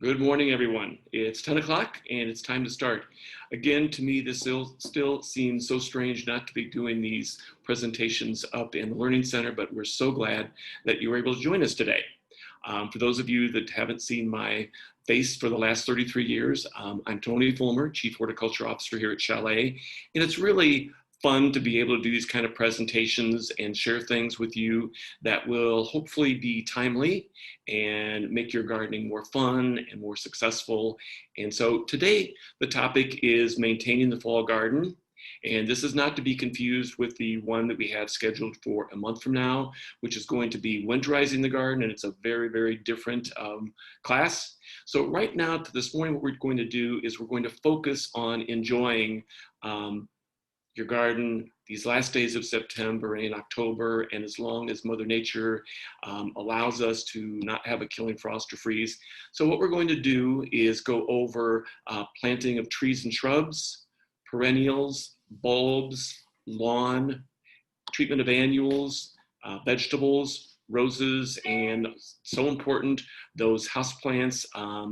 Good morning, everyone. It's 10 o'clock and it's time to start. Again, to me, this still seems so strange not to be doing these presentations up in the Learning Center, but we're so glad that you were able to join us today. For those of you that haven't seen my face for the last 33 years, I'm Tony Fulmer, Chief Horticulture Officer here at Chalet, and it's really fun to be able to do these kind of presentations and share things with you that will hopefully be timely and make your gardening more fun and more successful. And so today the topic is maintaining the fall garden. And this is not to be confused with the one that we have scheduled for a month from now, which is going to be winterizing the garden, and it's a very, very different class. So right now, this morning, what we're going to do is we're going to focus on enjoying your garden these last days of September and October, and as long as Mother Nature allows us to not have a killing frost or freeze. So what we're going to do is go over planting of trees and shrubs, perennials, bulbs, lawn, treatment of annuals, vegetables, roses, and so important, those houseplants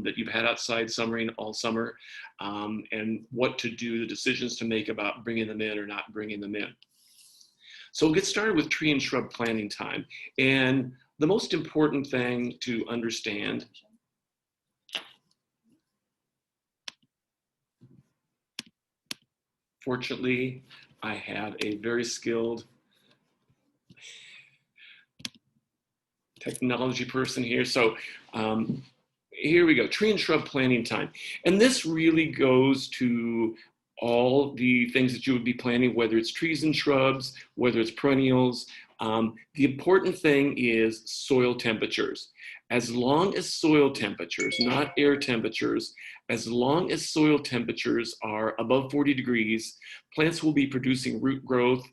that you've had outside summering all summer, and what to do, the decisions to make about bringing them in or not bringing them in. So we'll get started with tree and shrub planting time. And the most important thing to understand fortunately, I have a very skilled technology person here. So here we go, tree and shrub planting time. And this really goes to all the things that you would be planting, whether it's trees and shrubs, whether it's perennials. The important thing is soil temperatures. As long as soil temperatures, not air temperatures, as long as soil temperatures are above 40 degrees, plants will be producing root growth,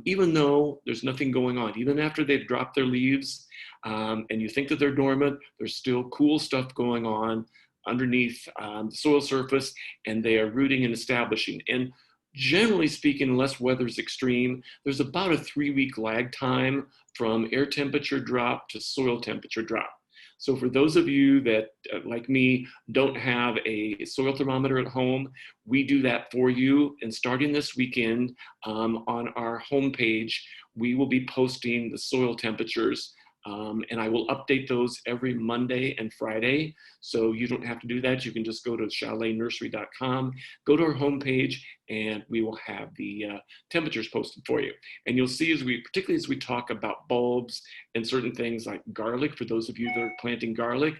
even though there's nothing going on. Even after they've dropped their leaves and you think that they're dormant, there's still cool stuff going on underneath the soil surface, and they are rooting and establishing. And generally speaking, unless weather's extreme, there's about a 3-week lag time from air temperature drop to soil temperature drop. So for those of you that, like me, don't have a soil thermometer at home, we do that for you. And starting this weekend on our homepage, we will be posting the soil temperatures. And I will update those every Monday and Friday. So you don't have to do that. You can just go to chaletnursery.com, go to our homepage, and we will have the temperatures posted for you. And you'll see, particularly as we talk about bulbs and certain things like garlic, for those of you that are planting garlic,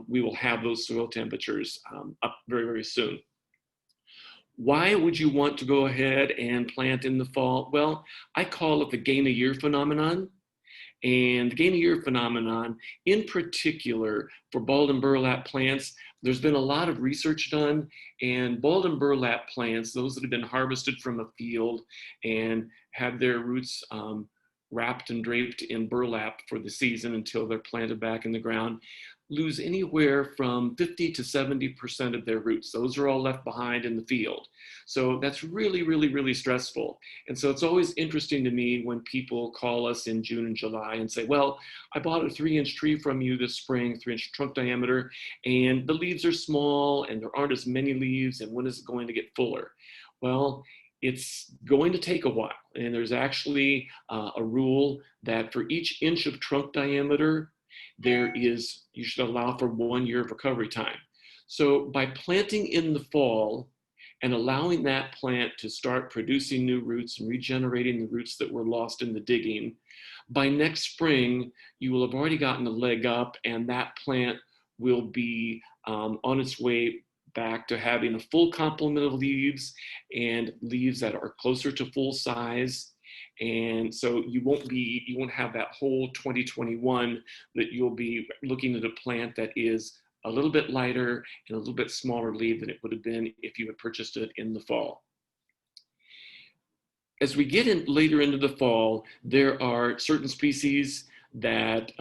we will have those soil temperatures up very, very soon. Why would you want to go ahead and plant in the fall? Well, I call it the gain a year phenomenon. And the gain a year phenomenon, in particular for bulb and burlap plants, there's been a lot of research done, and bulb and burlap plants, those that have been harvested from a field and have their roots wrapped and draped in burlap for the season until they're planted back in the ground, lose anywhere from 50 to 70% of their roots. Those are all left behind in the field. So that's really, really, really stressful. And so it's always interesting to me when people call us in June and July and say, well, I bought a 3-inch tree from you this spring, 3-inch trunk diameter, and the leaves are small and there aren't as many leaves, and when is it going to get fuller? Well, it's going to take a while. And there's actually a rule that for each inch of trunk diameter, you should allow for 1 year of recovery time. So by planting in the fall and allowing that plant to start producing new roots and regenerating the roots that were lost in the digging, by next spring, you will have already gotten a leg up, and that plant will be on its way back to having a full complement of leaves, and leaves that are closer to full size. And so you won't have that whole 2021 that you'll be looking at a plant that is a little bit lighter and a little bit smaller leaf than it would have been if you had purchased it in the fall. As we get in later into the fall, there are certain species that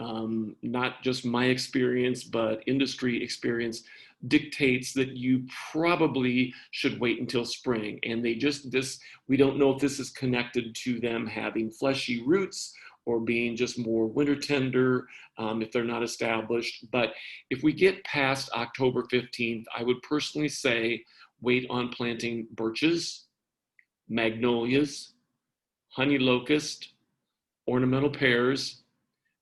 not just my experience, but industry experience dictates that you probably should wait until spring. And we don't know if this is connected to them having fleshy roots or being just more winter tender if they're not established. But if we get past October 15th, I would personally say wait on planting birches, magnolias, honey locust, ornamental pears,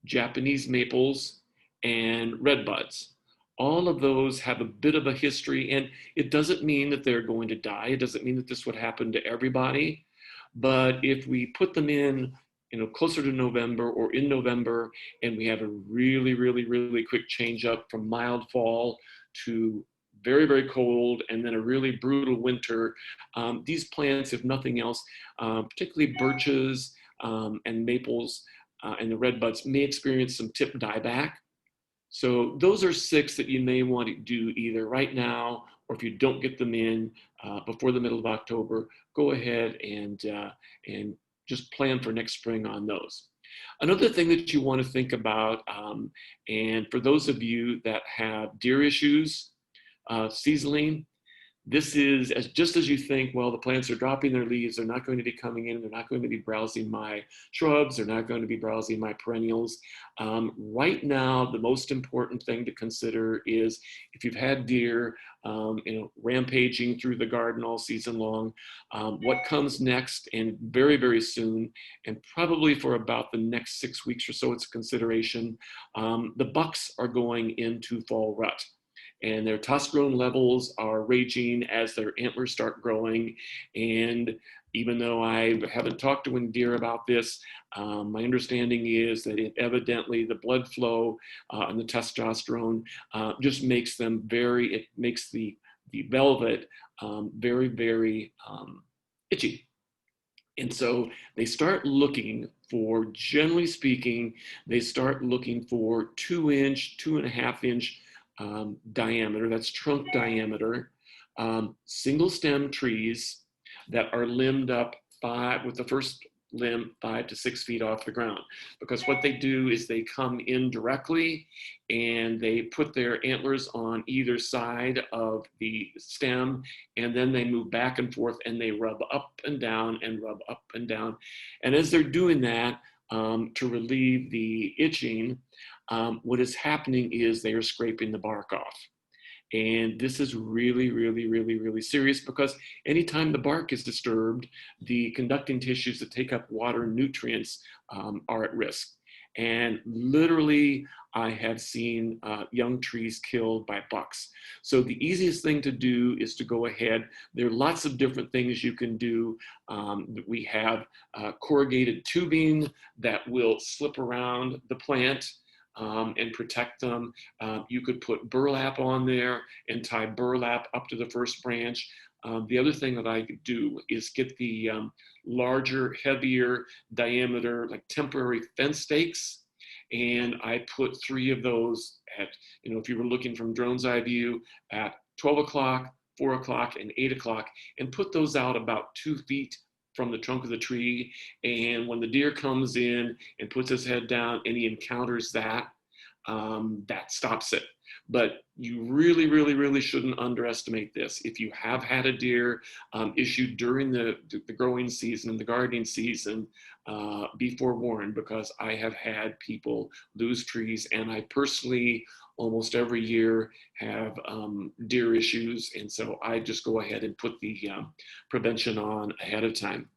Japanese maples, and redbuds. All of those have a bit of a history, and it doesn't mean that they're going to die. It doesn't mean that this would happen to everybody. But if we put them in, closer to November or in November, and we have a really, really, really quick change up from mild fall to very, very cold, and then a really brutal winter, these plants, if nothing else, particularly birches and maples and the redbuds, may experience some tip dieback. So those are 6 that you may want to do either right now, or if you don't get them in before the middle of October, go ahead and just plan for next spring on those. Another thing that you want to think about, and for those of you that have deer issues seasonally, this is just as you think, well, the plants are dropping their leaves, they're not going to be coming in, they're not going to be browsing my shrubs, they're not going to be browsing my perennials. Right now, the most important thing to consider is if you've had deer rampaging through the garden all season long, what comes next, and very, very soon, and probably for about the next 6 weeks or so, it's a consideration, the bucks are going into fall rut. And their testosterone levels are raging as their antlers start growing. And even though I haven't talked to any deer about this, my understanding is that evidently the blood flow and the testosterone just makes them it makes the velvet very, very itchy. And so they start looking for, generally speaking, they start looking for 2-inch, 2.5-inch diameter, that's trunk diameter, single stem trees that are limbed up with the first limb 5 to 6 feet off the ground. Because what they do is they come in directly and they put their antlers on either side of the stem, and then they move back and forth and they rub up and down and rub up and down. And as they're doing that, to relieve the itching, what is happening is they are scraping the bark off. And this is really, really, really, really serious, because anytime the bark is disturbed, the conducting tissues that take up water and nutrients are at risk. And literally, I have seen young trees killed by bucks. So the easiest thing to do is to go ahead. There are lots of different things you can do. We have corrugated tubing that will slip around the plant and protect them. You could put burlap on there and tie burlap up to the first branch. The other thing that I could do is get the larger, heavier diameter, like temporary fence stakes. And I put 3 of those at, if you were looking from drone's eye view, at 12 o'clock, 4 o'clock, and 8 o'clock, and put those out about 2 feet from the trunk of the tree. And when the deer comes in and puts his head down and he encounters that, that stops it. But you really, really, really shouldn't underestimate this. If you have had a deer issue during the growing season and the gardening season, be forewarned, because I have had people lose trees, and I personally almost every year have deer issues. And so I just go ahead and put the prevention on ahead of time.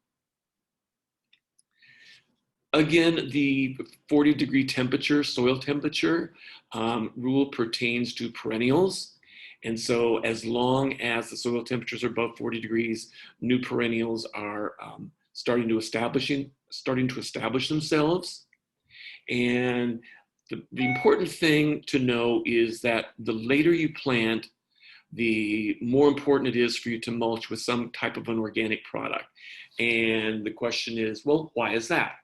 Again, the 40-degree temperature, soil temperature rule pertains to perennials. And so as long as the soil temperatures are above 40 degrees, new perennials are starting to establish themselves. And the important thing to know is that the later you plant, the more important it is for you to mulch with some type of an organic product. And the question is, well, why is that?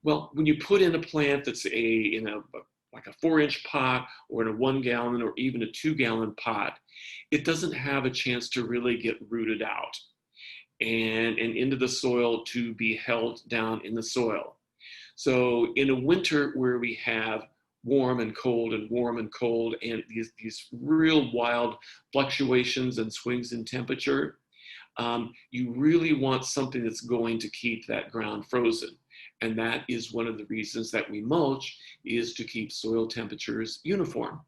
Well, when you put in a plant that's like a 4-inch pot, or in a 1-gallon or even a 2-gallon pot, it doesn't have a chance to really get rooted out and into the soil to be held down in the soil. So in a winter where we have warm and cold and warm and cold, and these real wild fluctuations and swings in temperature, you really want something that's going to keep that ground frozen. And that is one of the reasons that we mulch, is to keep soil temperatures uniform.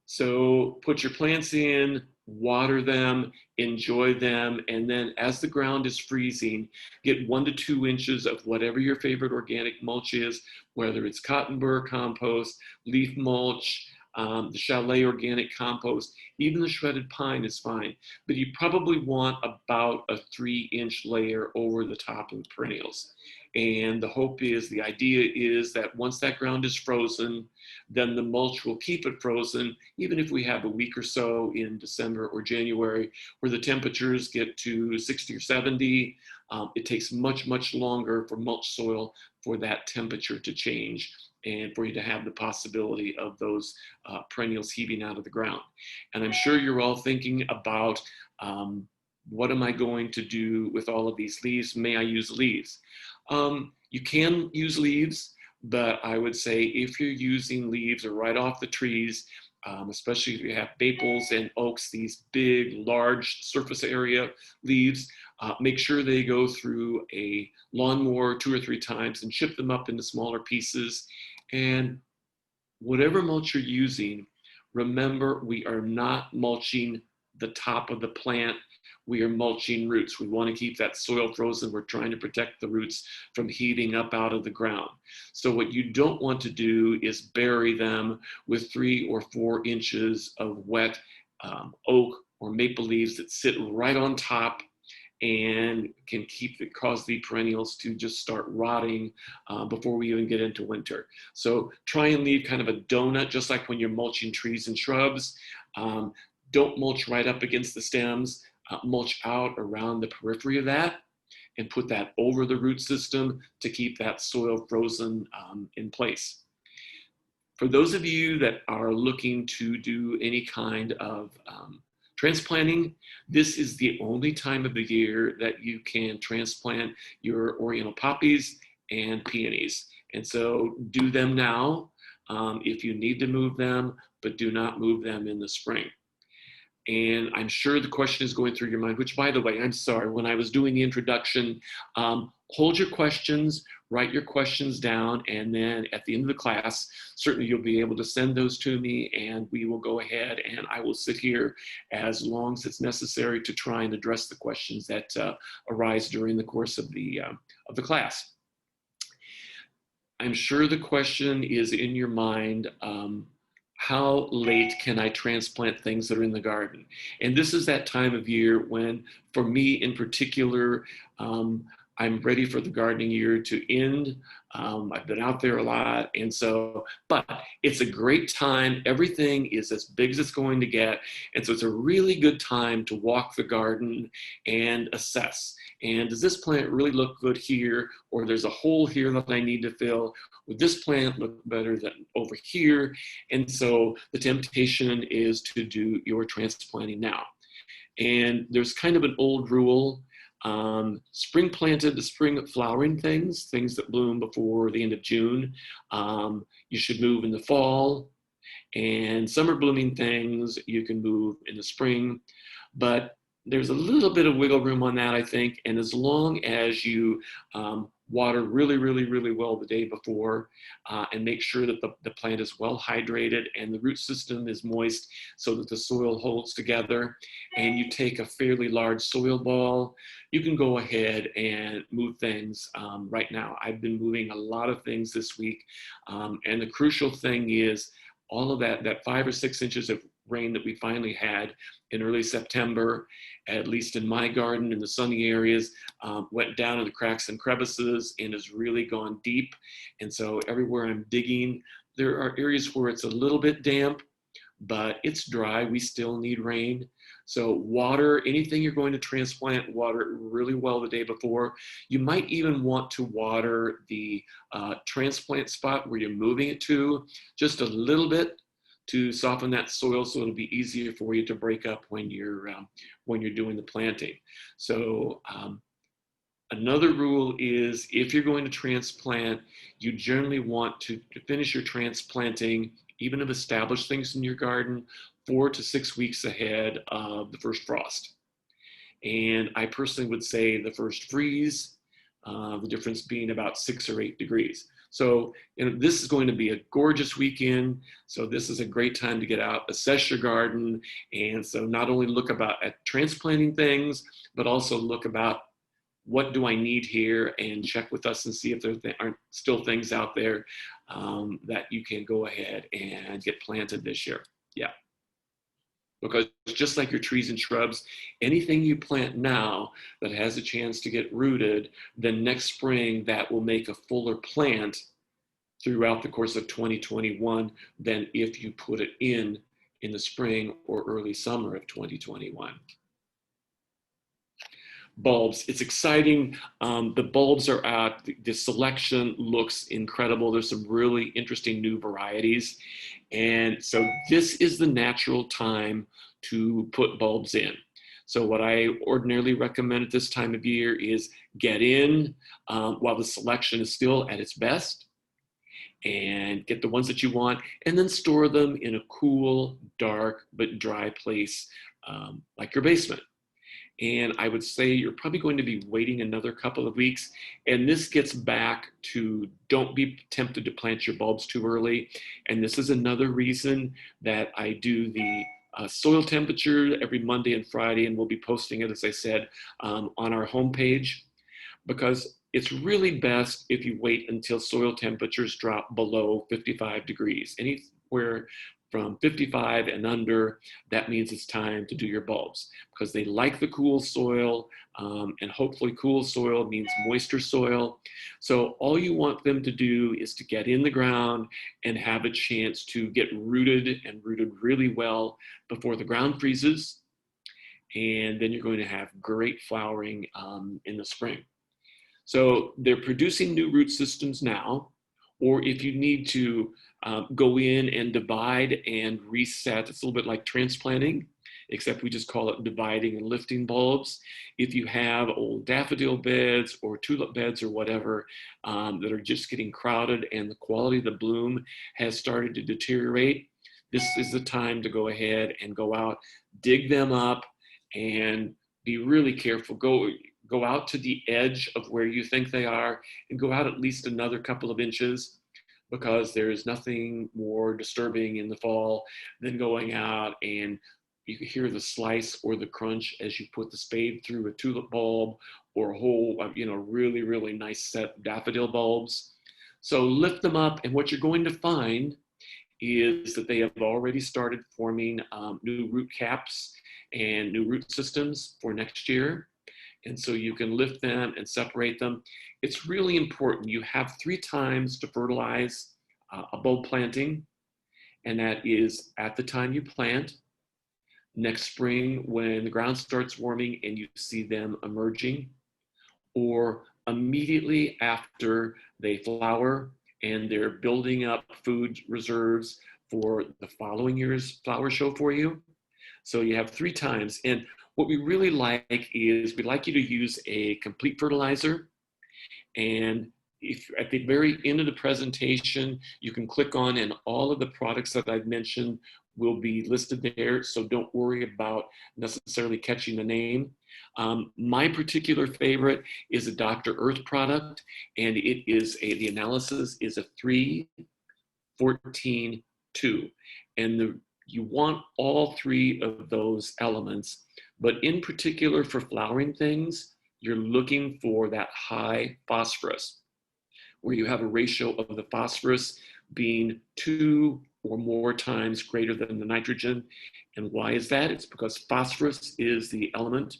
So put your plants in, water them, enjoy them, and then as the ground is freezing, get 1 to 2 inches of whatever your favorite organic mulch is, whether it's cotton burr compost, leaf mulch, the Chalet organic compost, even the shredded pine is fine. But you probably want about a 3-inch layer over the top of the perennials. And the hope is, the idea is that once that ground is frozen, then the mulch will keep it frozen, even if we have a week or so in December or January where the temperatures get to 60 or 70. It takes much, much longer for mulch soil for that temperature to change and for you to have the possibility of those perennials heaving out of the ground. And I'm sure you're all thinking about, what am I going to do with all of these leaves? May I use leaves? You can use leaves, but I would say if you're using leaves or right off the trees, especially if you have maples and oaks, these big, large surface area leaves, make sure they go through a lawnmower 2 or 3 times and chip them up into smaller pieces. And whatever mulch you're using, remember, we are not mulching the top of the plant. We are mulching roots. We want to keep that soil frozen. We're trying to protect the roots from heaving up out of the ground. So what you don't want to do is bury them with 3 or 4 inches of wet oak or maple leaves that sit right on top and can cause the perennials to just start rotting before we even get into winter. So try and leave kind of a donut, just like when you're mulching trees and shrubs. Don't mulch right up against the stems. Mulch out around the periphery of that and put that over the root system to keep that soil frozen in place. For those of you that are looking to do any kind of transplanting, this is the only time of the year that you can transplant your oriental poppies and peonies. And so do them now if you need to move them, but do not move them in the spring. And I'm sure the question is going through your mind, which, by the way, I'm sorry, when I was doing the introduction, hold your questions, write your questions down, and then at the end of the class, certainly you'll be able to send those to me, and we will go ahead and I will sit here as long as it's necessary to try and address the questions that arise during the course of the class. I'm sure the question is in your mind, how late can I transplant things that are in the garden? And this is that time of year when, for me in particular, I'm ready for the gardening year to end. I've been out there a lot, and so, but it's a great time. Everything is as big as it's going to get, and so it's a really good time to walk the garden and assess. And does this plant really look good here? Or there's a hole here that I need to fill. Would this plant look better than over here? And so the temptation is to do your transplanting now. And there's kind of an old rule. Spring planted, the spring flowering things that bloom before the end of June, you should move in the fall. And summer blooming things you can move in the spring. But there's a little bit of wiggle room on that, I think. And as long as you water really, really, really well the day before and make sure that the plant is well hydrated and the root system is moist so that the soil holds together, and you take a fairly large soil ball, you can go ahead and move things right now. I've been moving a lot of things this week. And the crucial thing is all of that 5 or 6 inches of rain that we finally had in early September, at least in my garden in the sunny areas, went down in the cracks and crevices and has really gone deep. And so everywhere I'm digging, there are areas where it's a little bit damp, but it's dry. We still need rain. So water anything you're going to transplant, water really well the day before. You might even want to water the transplant spot where you're moving it to just a little bit to soften that soil so it'll be easier for you to break up when you're doing the planting. So another rule is if you're going to transplant, you generally want to finish your transplanting, even of established things in your garden, 4 to 6 weeks ahead of the first frost. And I personally would say the first freeze, the difference being about 6 or 8 degrees. So, this is going to be a gorgeous weekend. So this is a great time to get out, assess your garden. And so not only look at transplanting things, but also look about what do I need here, and check with us and see if there aren't still things out there that you can go ahead and get planted this year. Yeah. Because just like your trees and shrubs, anything you plant now that has a chance to get rooted, then next spring that will make a fuller plant throughout the course of 2021 than if you put it in the spring or early summer of 2021. Bulbs, it's exciting. The bulbs are out. The selection looks incredible. There's some really interesting new varieties. And so this is the natural time to put bulbs in. So what I ordinarily recommend at this time of year is get in while the selection is still at its best, and get the ones that you want, and then store them in a cool, dark, but dry place like your basement. And I would say you're probably going to be waiting another couple of weeks. And this gets back to, don't be tempted to plant your bulbs too early. And this is another reason that I do the soil temperature every Monday and Friday, and we'll be posting it, as I said, on our homepage, because it's really best if you wait until soil temperatures drop below 55 degrees. Anywhere from 55 and under, that means it's time to do your bulbs, because they like the cool soil, and hopefully cool soil means moisture soil. So all you want them to do is to get in the ground and have a chance to get rooted, and rooted really well before the ground freezes. And then you're going to have great flowering in the spring. So they're producing new root systems now, or if you need to go in and divide and reset, it's a little bit like transplanting, except we just call it dividing and lifting bulbs. If you have old daffodil beds or tulip beds or whatever that are just getting crowded and the quality of the bloom has started to deteriorate, this is the time to go ahead and go out, dig them up, and be really careful. Go out to the edge of where you think they are, and go out at least another couple of inches, because there's nothing more disturbing in the fall than going out and you can hear the slice or the crunch as you put the spade through a tulip bulb or a whole, really, really nice set of daffodil bulbs. So lift them up, and what you're going to find is that they have already started forming new root caps and new root systems for next year. And so you can lift them and separate them. It's really important. You have 3 times to fertilize a bulb planting, and that is at the time you plant, next spring when the ground starts warming and you see them emerging, or immediately after they flower and they're building up food reserves for the following year's flower show for you. So you have 3 times. And what we really like is we'd like you to use a complete fertilizer. And if at the very end of the presentation, you can click on, and all of the products that I've mentioned will be listed there. So don't worry about necessarily catching the name. My particular favorite is a Dr. Earth product, and it is the analysis is a 3-14-2. And you want all 3 of those elements, but in particular for flowering things, you're looking for that high phosphorus, where you have a ratio of the phosphorus being 2 or more times greater than the nitrogen. And why is that? It's because phosphorus is the element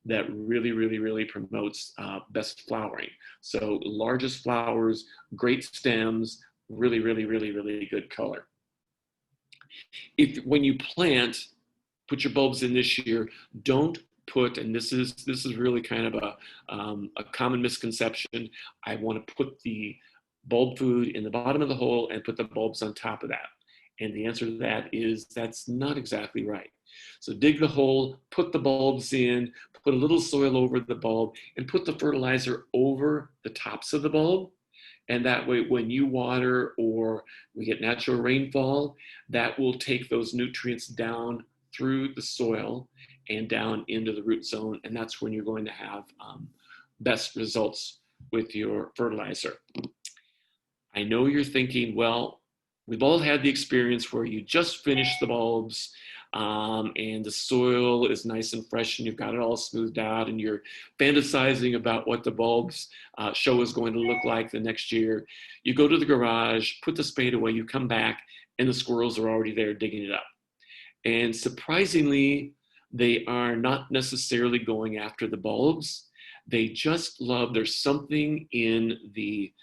that really, really, really promotes best flowering. So largest flowers, great stems, really, really, really, really good color. When you plant, put your bulbs in this year, don't put, and this is really kind of a common misconception, I want to put the bulb food in the bottom of the hole and put the bulbs on top of that. And the answer to that is that's not exactly right. So dig the hole, put the bulbs in, put a little soil over the bulb, and put the fertilizer over the tops of the bulb. And that way, when you water or we get natural rainfall, that will take those nutrients down through the soil and down into the root zone. And that's when you're going to have best results with your fertilizer. I know you're thinking, well, we've all had the experience where you just finished the bulbs and the soil is nice and fresh and you've got it all smoothed out and you're fantasizing about what the bulbs show is going to look like the next year. You go to the garage, put the spade away, you come back, and the squirrels are already there digging it up. And surprisingly, they are not necessarily going after the bulbs. They just love, there's something in the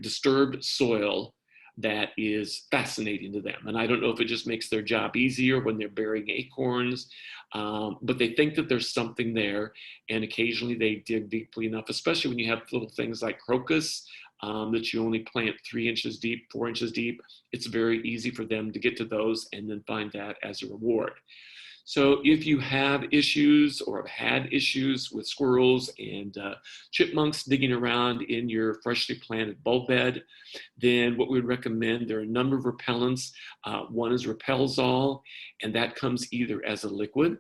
disturbed soil that is fascinating to them. And I don't know if it just makes their job easier when they're burying acorns, but they think that there's something there. And occasionally they dig deeply enough, especially when you have little things like crocus that you only plant 3 inches deep, 4 inches deep. It's very easy for them to get to those and then find that as a reward. So if you have issues or have had issues with squirrels and chipmunks digging around in your freshly planted bulb bed, then what we would recommend, there are a number of repellents. One is Repelzol, and that comes either as a liquid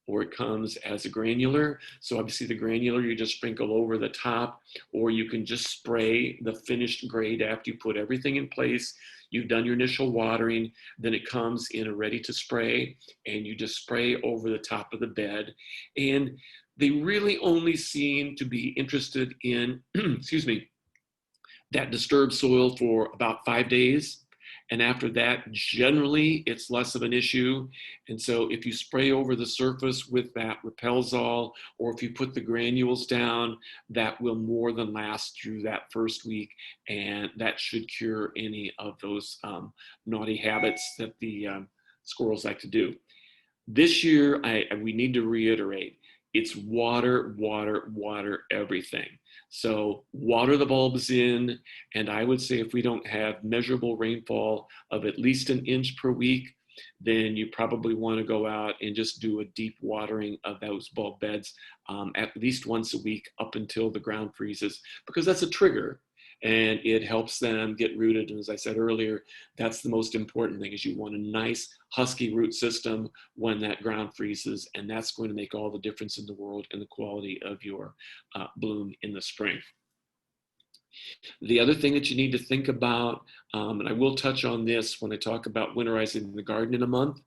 or it comes as a granular. So obviously the granular you just sprinkle over the top, or you can just spray the finished grade after you put everything in place. You've done your initial watering, then it comes in a ready to spray, and you just spray over the top of the bed. And they really only seem to be interested in, excuse me, that disturbed soil for about 5 days. And after that, generally, it's less of an issue. And so if you spray over the surface with that Repelzol, or if you put the granules down, that will more than last through that first week. And that should cure any of those naughty habits that the squirrels like to do. This year, we need to reiterate, it's water, water, water everything. So water the bulbs in, and I would say if we don't have measurable rainfall of at least 1 inch per week, then you probably want to go out and just do a deep watering of those bulb beds at least once a week up until the ground freezes, because that's a trigger and it helps them get rooted. And as I said earlier, that's the most important thing, is you want a nice husky root system when that ground freezes, and that's going to make all the difference in the world in the quality of your bloom in the spring. The other thing that you need to think about, and I will touch on this when I talk about winterizing the garden in a month,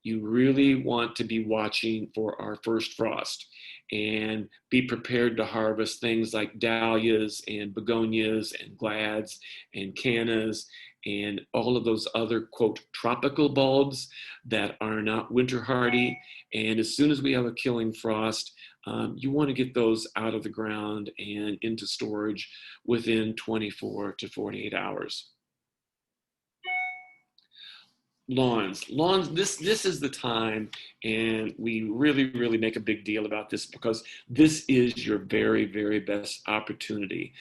you really want to be watching for our first frost and be prepared to harvest things like dahlias and begonias and glads and cannas and all of those other, quote, tropical bulbs that are not winter hardy. And as soon as we have a killing frost, you want to get those out of the ground and into storage within 24 to 48 hours. Lawns, this is the time, and we really make a big deal about this because this is your very best opportunity.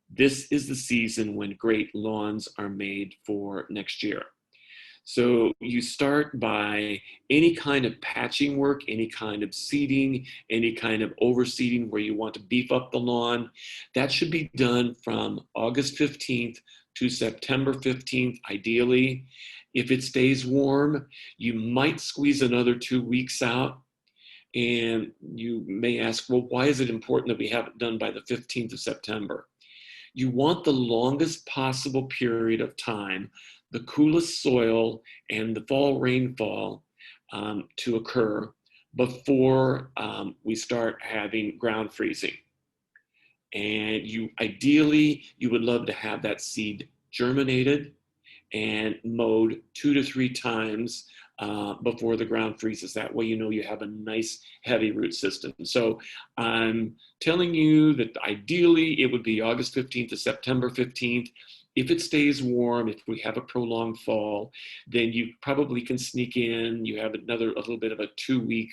This is the season when great lawns are made for next year. So you start by any kind of patching work, any kind of seeding, any kind of overseeding where you want to beef up the lawn. That should be done from August 15th to September 15th, ideally. If it stays warm, you might squeeze another 2 weeks out. And you may ask, well, why is it important that we have it done by the 15th of September? You want the longest possible period of time, the coolest soil and the fall rainfall to occur before we start having ground freezing. And ideally, you would love to have that seed germinated and mowed 2 to 3 times before the ground freezes. That way, you know you have a nice heavy root system. So I'm telling you that ideally it would be August 15th to September 15th. If it stays warm, if we have a prolonged fall, then you probably can sneak in. You have a little bit of a 2-week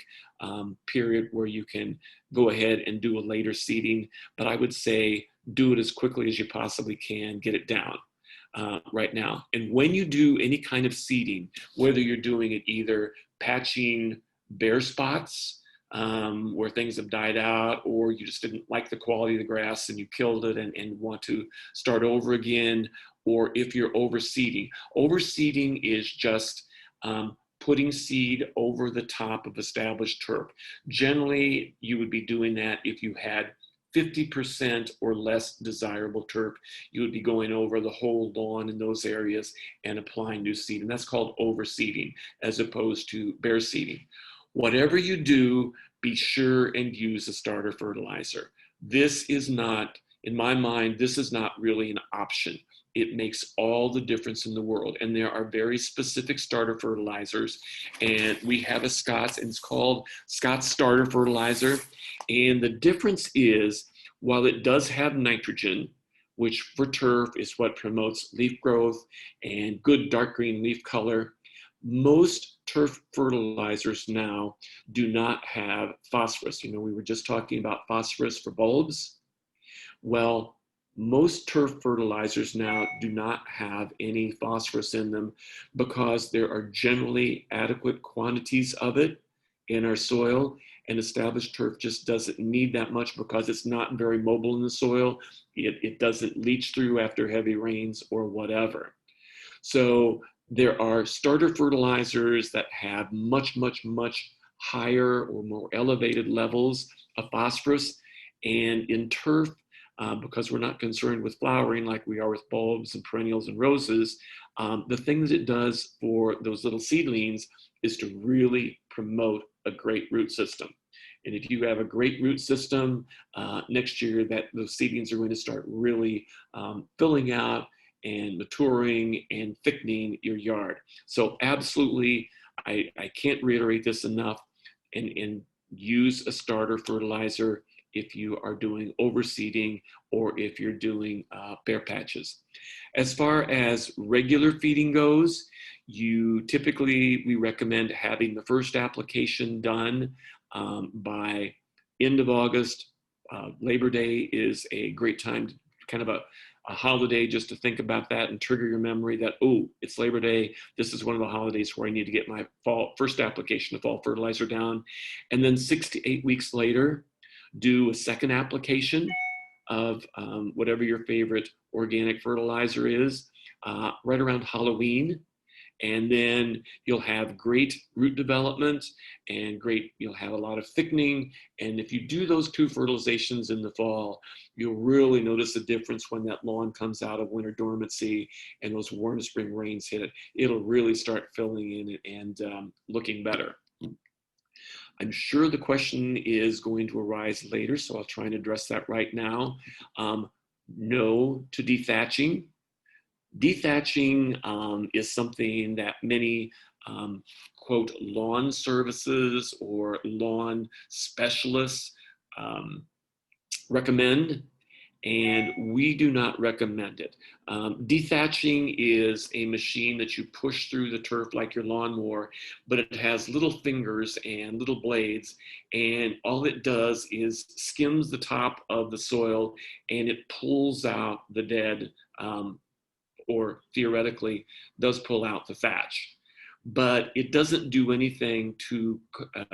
period where you can go ahead and do a later seeding. But I would say do it as quickly as you possibly can, get it down. Right now. And when you do any kind of seeding, whether you're doing it either patching bare spots where things have died out, or you just didn't like the quality of the grass and you killed it and want to start over again, or if you're overseeding. Overseeding is just putting seed over the top of established turf. Generally, you would be doing that if you had 50% or less desirable turf, you would be going over the whole lawn in those areas and applying new seed. And that's called overseeding as opposed to bare seeding. Whatever you do, be sure and use a starter fertilizer. This is not, in my mind, this is not really an option. It makes all the difference in the world. And there are very specific starter fertilizers. And we have a Scott's, and it's called Scott's Starter Fertilizer. And the difference is, while it does have nitrogen, which for turf is what promotes leaf growth and good dark green leaf color, most turf fertilizers now do not have phosphorus. You know, we were just talking about phosphorus for bulbs. Well, most turf fertilizers now do not have any phosphorus in them because there are generally adequate quantities of it in our soil, and established turf just doesn't need that much because it's not very mobile in the soil. It doesn't leach through after heavy rains or whatever. So there are starter fertilizers that have much higher or more elevated levels of phosphorus. And in turf, because we're not concerned with flowering like we are with bulbs and perennials and roses, the thing that it does for those little seedlings is to really promote a great root system. And if you have a great root system, next year those seedlings are going to start really filling out and maturing and thickening your yard. So absolutely, I can't reiterate this enough, and use a starter fertilizer if you are doing overseeding or if you're doing bare patches. As far as regular feeding goes, we recommend having the first application done by end of August. Labor Day is a great time, kind of a holiday, just to think about that and trigger your memory that, oh, it's Labor Day. This is one of the holidays where I need to get my first application of fall fertilizer down. And then 6 to 8 weeks later, do a second application of whatever your favorite organic fertilizer is, right around Halloween. And then you'll have great root development and you'll have a lot of thickening. And if you do those 2 fertilizations in the fall, you'll really notice a difference when that lawn comes out of winter dormancy and those warm spring rains hit it. It'll really start filling in and looking better. I'm sure the question is going to arise later, so I'll try and address that right now. No to dethatching. Dethatching is something that many quote lawn services or lawn specialists recommend, and we do not recommend it. Dethatching is a machine that you push through the turf like your lawnmower, but it has little fingers and little blades, and all it does is skims the top of the soil and it pulls out the dead, or theoretically does pull out the thatch. But it doesn't do anything to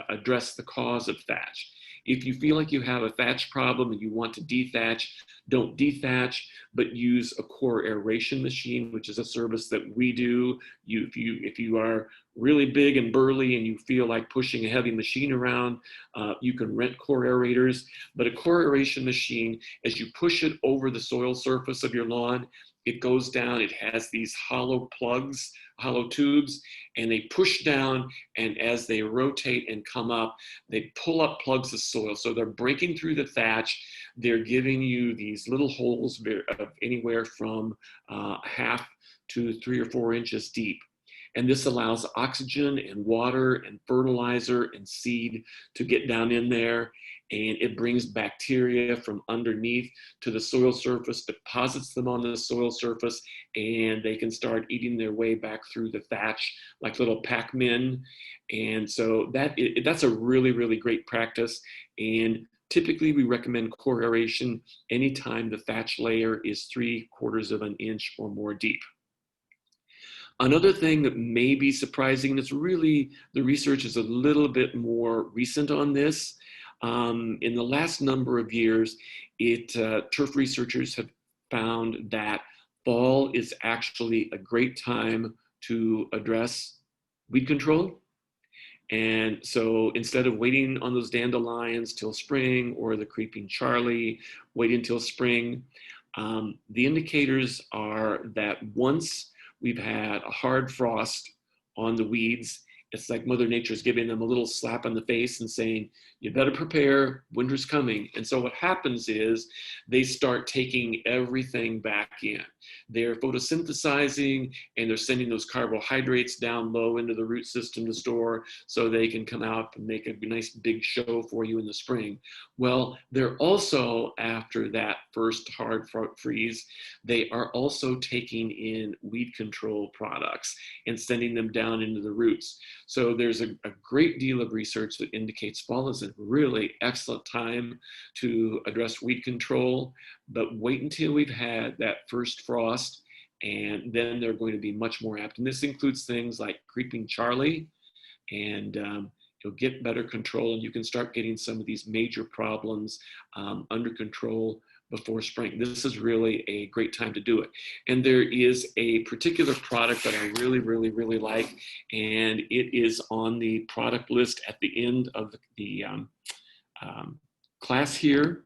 address the cause of thatch. If you feel like you have a thatch problem and you want to dethatch, don't dethatch, but use a core aeration machine, which is a service that we do. If you are really big and burly and you feel like pushing a heavy machine around, you can rent core aerators. But a core aeration machine, as you push it over the soil surface of your lawn, it goes down, it has these hollow plugs, hollow tubes, and they push down, and as they rotate and come up, they pull up plugs of soil. So they're breaking through the thatch. They're giving you these little holes of anywhere from 1/2 to 3 or 4 inches deep. And this allows oxygen and water and fertilizer and seed to get down in there. And it brings bacteria from underneath to the soil surface, deposits them on the soil surface, and they can start eating their way back through the thatch like little Pac-Men. And so that's a really, really great practice. And typically we recommend core aeration anytime the thatch layer is 3/4 of an inch or more deep. Another thing that may be surprising, and it's really, the research is a little bit more recent on this. In the last number of years, turf researchers have found that fall is actually a great time to address weed control. And so instead of waiting on those dandelions till spring, or the creeping Charlie, wait until spring, the indicators are that once we've had a hard frost on the weeds, it's like Mother Nature is giving them a little slap on the face and saying, you better prepare, winter's coming. And so what happens is they start taking everything back in. They're photosynthesizing, and they're sending those carbohydrates down low into the root system to store so they can come out and make a nice big show for you in the spring. Well, they're also, after that first hard freeze, they are also taking in weed control products and sending them down into the roots. So there's a great deal of research that indicates fall is a really excellent time to address weed control, but wait until we've had that first frost, and then they're going to be much more apt. And this includes things like creeping Charlie, and you'll get better control, and you can start getting some of these major problems under control before spring. This is really a great time to do it. And there is a particular product that I really, really, really like, and it is on the product list at the end of the class here.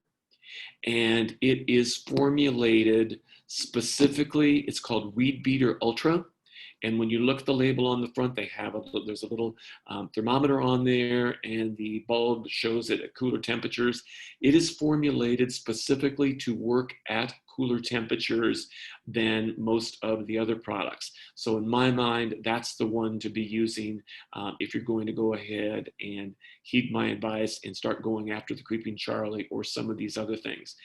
And it is formulated specifically, it's called Weed Beater Ultra. And when you look at the label on the front, there's a little thermometer on there, and the bulb shows it at cooler temperatures. It is formulated specifically to work at cooler temperatures than most of the other products. So in my mind, that's the one to be using if you're going to go ahead and heed my advice and start going after the creeping Charlie or some of these other things.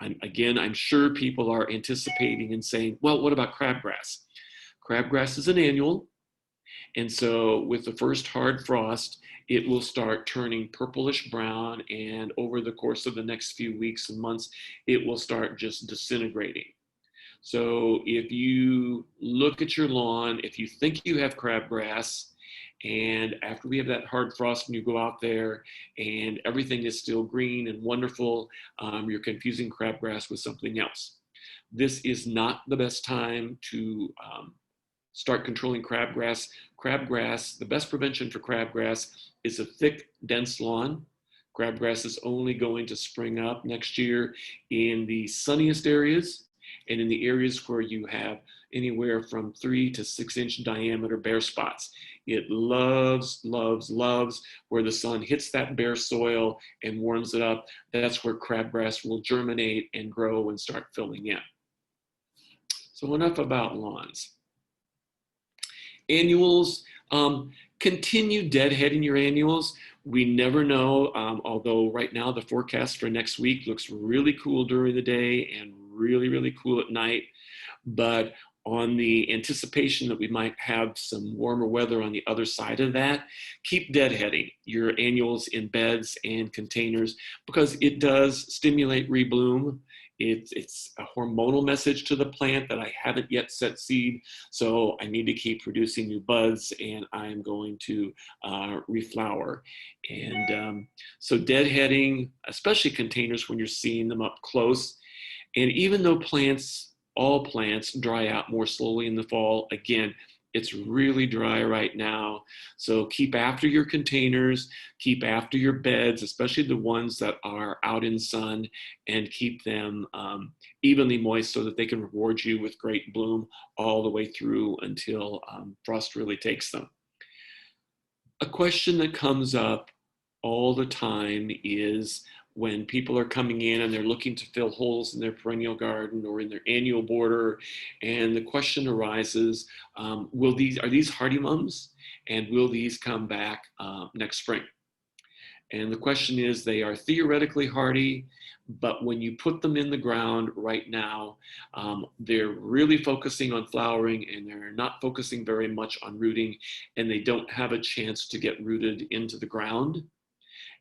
I'm sure people are anticipating and saying, well, what about crabgrass? Crabgrass is an annual, and so with the first hard frost, it will start turning purplish brown, and over the course of the next few weeks and months, it will start just disintegrating. So if you look at your lawn, if you think you have crabgrass, and after we have that hard frost and you go out there and everything is still green and wonderful, you're confusing crabgrass with something else. This is not the best time to start controlling crabgrass. Crabgrass, the best prevention for crabgrass is a thick, dense lawn. Crabgrass is only going to spring up next year in the sunniest areas and in the areas where you have anywhere from 3 to 6 inch diameter bare spots. It loves, loves, loves where the sun hits that bare soil and warms it up. That's where crabgrass will germinate and grow and start filling in. So enough about lawns. Annuals, continue deadheading your annuals. We never know, although right now the forecast for next week looks really cool during the day and really, really cool at night. But on the anticipation that we might have some warmer weather on the other side of that, keep deadheading your annuals in beds and containers, because it does stimulate rebloom. It's a hormonal message to the plant that I haven't yet set seed, so I need to keep producing new buds, and I'm going to reflower. And so deadheading, especially containers when you're seeing them up close. And even though all plants dry out more slowly in the fall, again, it's really dry right now. So keep after your containers, keep after your beds, especially the ones that are out in sun, and keep them evenly moist so that they can reward you with great bloom all the way through until frost really takes them. A question that comes up all the time is when people are coming in and they're looking to fill holes in their perennial garden or in their annual border, and the question arises, are these hardy mums, and will these come back next spring? And the question is, they are theoretically hardy, but when you put them in the ground right now, they're really focusing on flowering, and they're not focusing very much on rooting, and they don't have a chance to get rooted into the ground.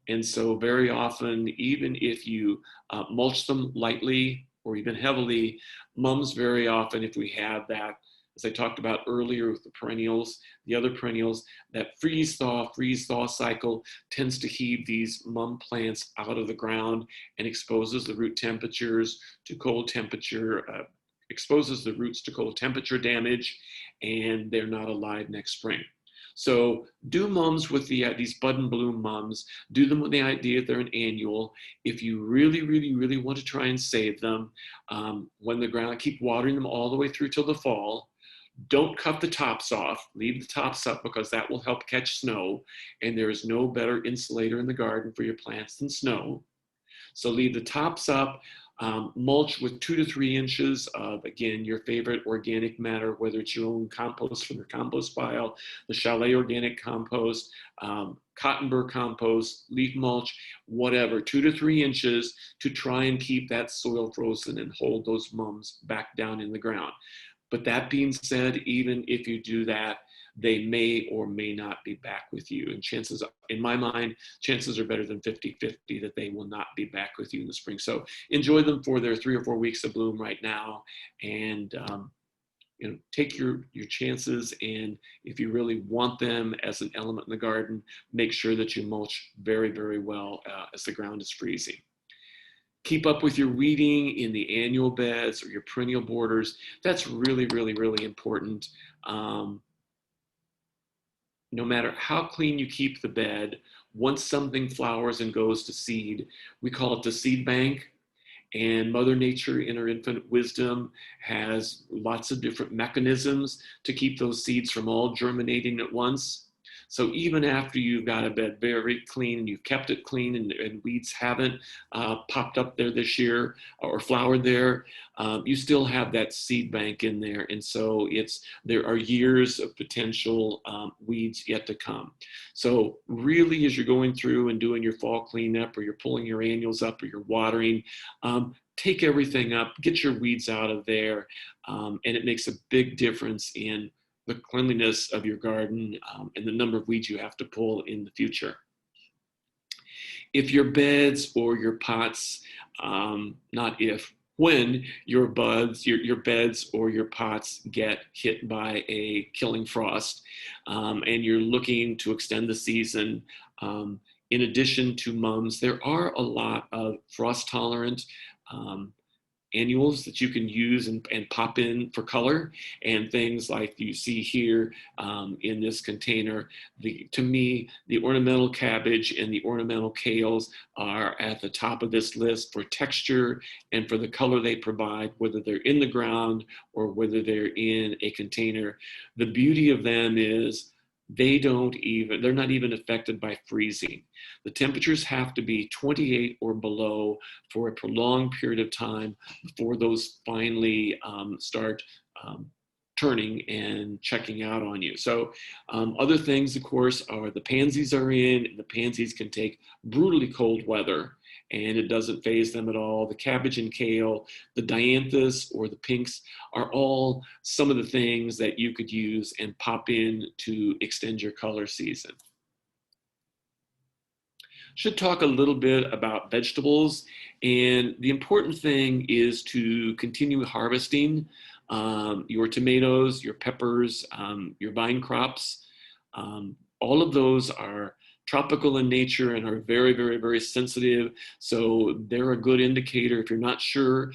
And so very often, even if you mulch them lightly or even heavily, mums very often, if we have that, as I talked about earlier with the perennials, the other perennials, that freeze-thaw cycle tends to heave these mum plants out of the ground and exposes the root temperatures to cold temperature, exposes the roots to cold temperature damage, and they're not alive next spring. So do mums with these bud and bloom mums. Do them with the idea that they're an annual. If you really, really, really want to try and save them, when the ground, keep watering them all the way through till the fall. Don't cut the tops off. Leave the tops up because that will help catch snow. And there is no better insulator in the garden for your plants than snow. So leave the tops up, mulch with 2 to 3 inches of, again, your favorite organic matter, whether it's your own compost from your compost pile, the Chalet organic compost, cotton burr compost, leaf mulch, whatever, 2 to 3 inches to try and keep that soil frozen and hold those mums back down in the ground. But that being said, even if you do that, they may or may not be back with you. And chances, in my mind, chances are better than 50-50 that they will not be back with you in the spring. So enjoy them for their 3 or 4 weeks of bloom right now, and take your chances. And if you really want them as an element in the garden, make sure that you mulch very, very well as the ground is freezing. Keep up with your weeding in the annual beds or your perennial borders. That's really, really, really important. No matter how clean you keep the bed, once something flowers and goes to seed, we call it the seed bank. And Mother Nature, in her infinite wisdom, has lots of different mechanisms to keep those seeds from all germinating at once. So even after you've got a bed very clean and you've kept it clean and weeds haven't popped up there this year or flowered there, you still have that seed bank in there. And so there are years of potential weeds yet to come. So really, as you're going through and doing your fall cleanup, or you're pulling your annuals up, or you're watering, take everything up, get your weeds out of there, and it makes a big difference in the cleanliness of your garden and the number of weeds you have to pull in the future. If your beds or your pots, when your beds or your pots get hit by a killing frost, and you're looking to extend the season, in addition to mums, there are a lot of frost tolerant annuals that you can use and pop in for color, and things like you see here in this container. To me, the ornamental cabbage and the ornamental kales are at the top of this list for texture and for the color they provide, whether they're in the ground or whether they're in a container. The beauty of them is they're not even affected by freezing. The temperatures have to be 28 or below for a prolonged period of time before those finally start turning and checking out on you. So other things, of course, are the pansies are in. The pansies can take brutally cold weather and it doesn't faze them at all. The cabbage and kale, the dianthus or the pinks are all some of the things that you could use and pop in to extend your color season. Should talk a little bit about vegetables, and the important thing is to continue harvesting your tomatoes, your peppers, your vine crops. All of those are tropical in nature and are very, very, very sensitive. So they're a good indicator. If you're not sure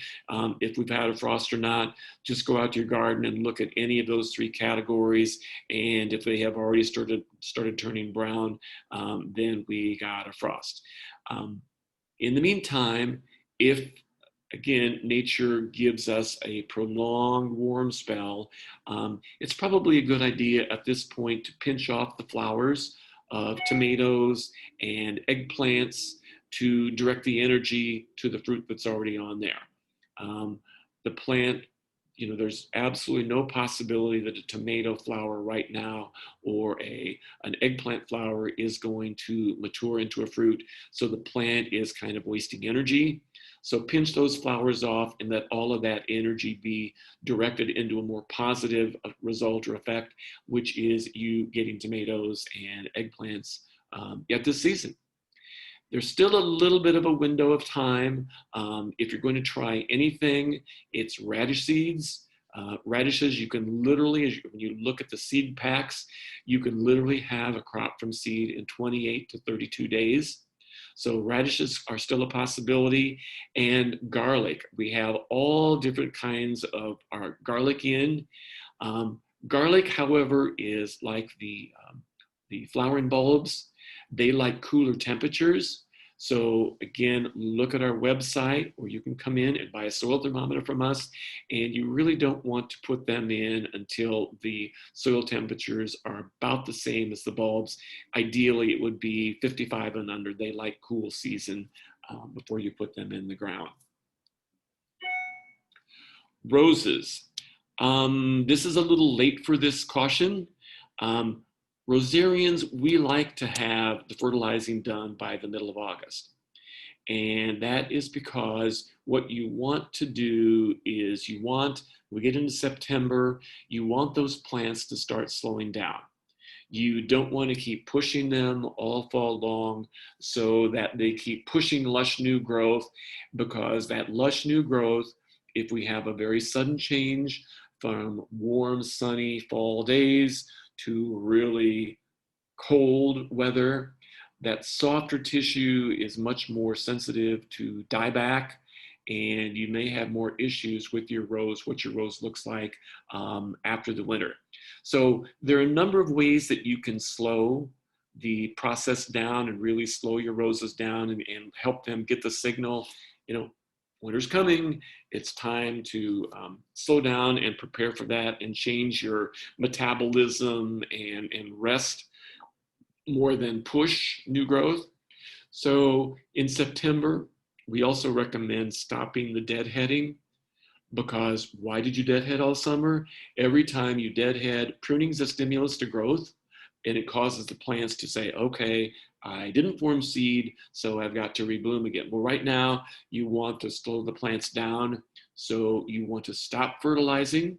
if we've had a frost or not, just go out to your garden and look at any of those 3 categories. And if they have already started turning brown, then we got a frost. In the meantime, if again, nature gives us a prolonged warm spell, it's probably a good idea at this point to pinch off the flowers of tomatoes and eggplants to direct the energy to the fruit that's already on there. The plant, there's absolutely no possibility that a tomato flower right now or an eggplant flower is going to mature into a fruit. So the plant is kind of wasting energy. So pinch those flowers off and let all of that energy be directed into a more positive result or effect, which is you getting tomatoes and eggplants yet this season. There's still a little bit of a window of time. If you're going to try anything, it's radish seeds. Radishes, you can literally, when you look at the seed packs, you can literally have a crop from seed in 28 to 32 days. So radishes are still a possibility, and garlic. We have all different kinds of our garlic in. Garlic, however, is like the flowering bulbs. They like cooler temperatures. So again, look at our website, or you can come in and buy a soil thermometer from us. And you really don't want to put them in until the soil temperatures are about the same as the bulbs. Ideally, it would be 55 and under. They like cool season before you put them in the ground. Roses. This is a little late for this caution. Rosarians, we like to have the fertilizing done by the middle of August. And that is because what you want to do is we get into September, you want those plants to start slowing down. You don't want to keep pushing them all fall long so that they keep pushing lush new growth, because that lush new growth, if we have a very sudden change from warm, sunny fall days to really cold weather, that softer tissue is much more sensitive to dieback, and you may have more issues with your rose, what your rose looks like after the winter. So there are a number of ways that you can slow the process down and really slow your roses down and help them get the signal, winter's coming, it's time to slow down and prepare for that and change your metabolism and rest more than push new growth. So in September, we also recommend stopping the deadheading, because why did you deadhead all summer? Every time you deadhead, pruning is a stimulus to growth, and it causes the plants to say, okay, I didn't form seed, so I've got to rebloom again. Well, right now, you want to slow the plants down, so you want to stop fertilizing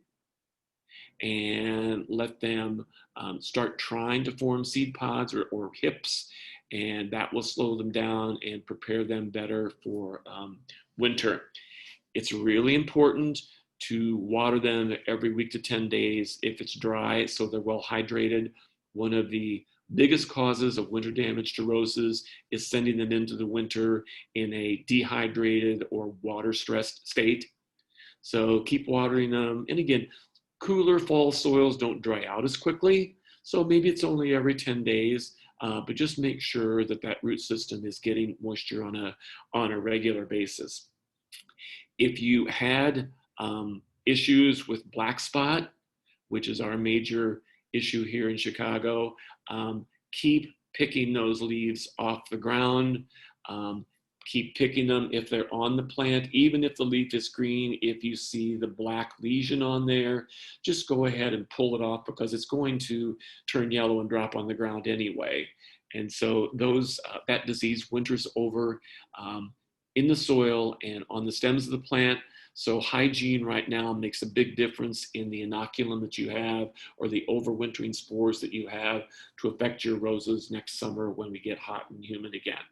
and let them start trying to form seed pods or hips, and that will slow them down and prepare them better for winter. It's really important to water them every week to 10 days if it's dry, so they're well hydrated. One of the biggest causes of winter damage to roses is sending them into the winter in a dehydrated or water stressed state. So keep watering them. And again, cooler fall soils don't dry out as quickly, so maybe it's only every 10 days, but just make sure that that root system is getting moisture on a regular basis. If you had issues with black spot, which is our major issue here in Chicago, keep picking those leaves off the ground. Keep picking them if they're on the plant, even if the leaf is green. If you see the black lesion on there, just go ahead and pull it off, because it's going to turn yellow and drop on the ground anyway. And so that disease winters over in the soil and on the stems of the plant. So hygiene right now makes a big difference in the inoculum that you have, or the overwintering spores that you have, to affect your roses next summer when we get hot and humid again.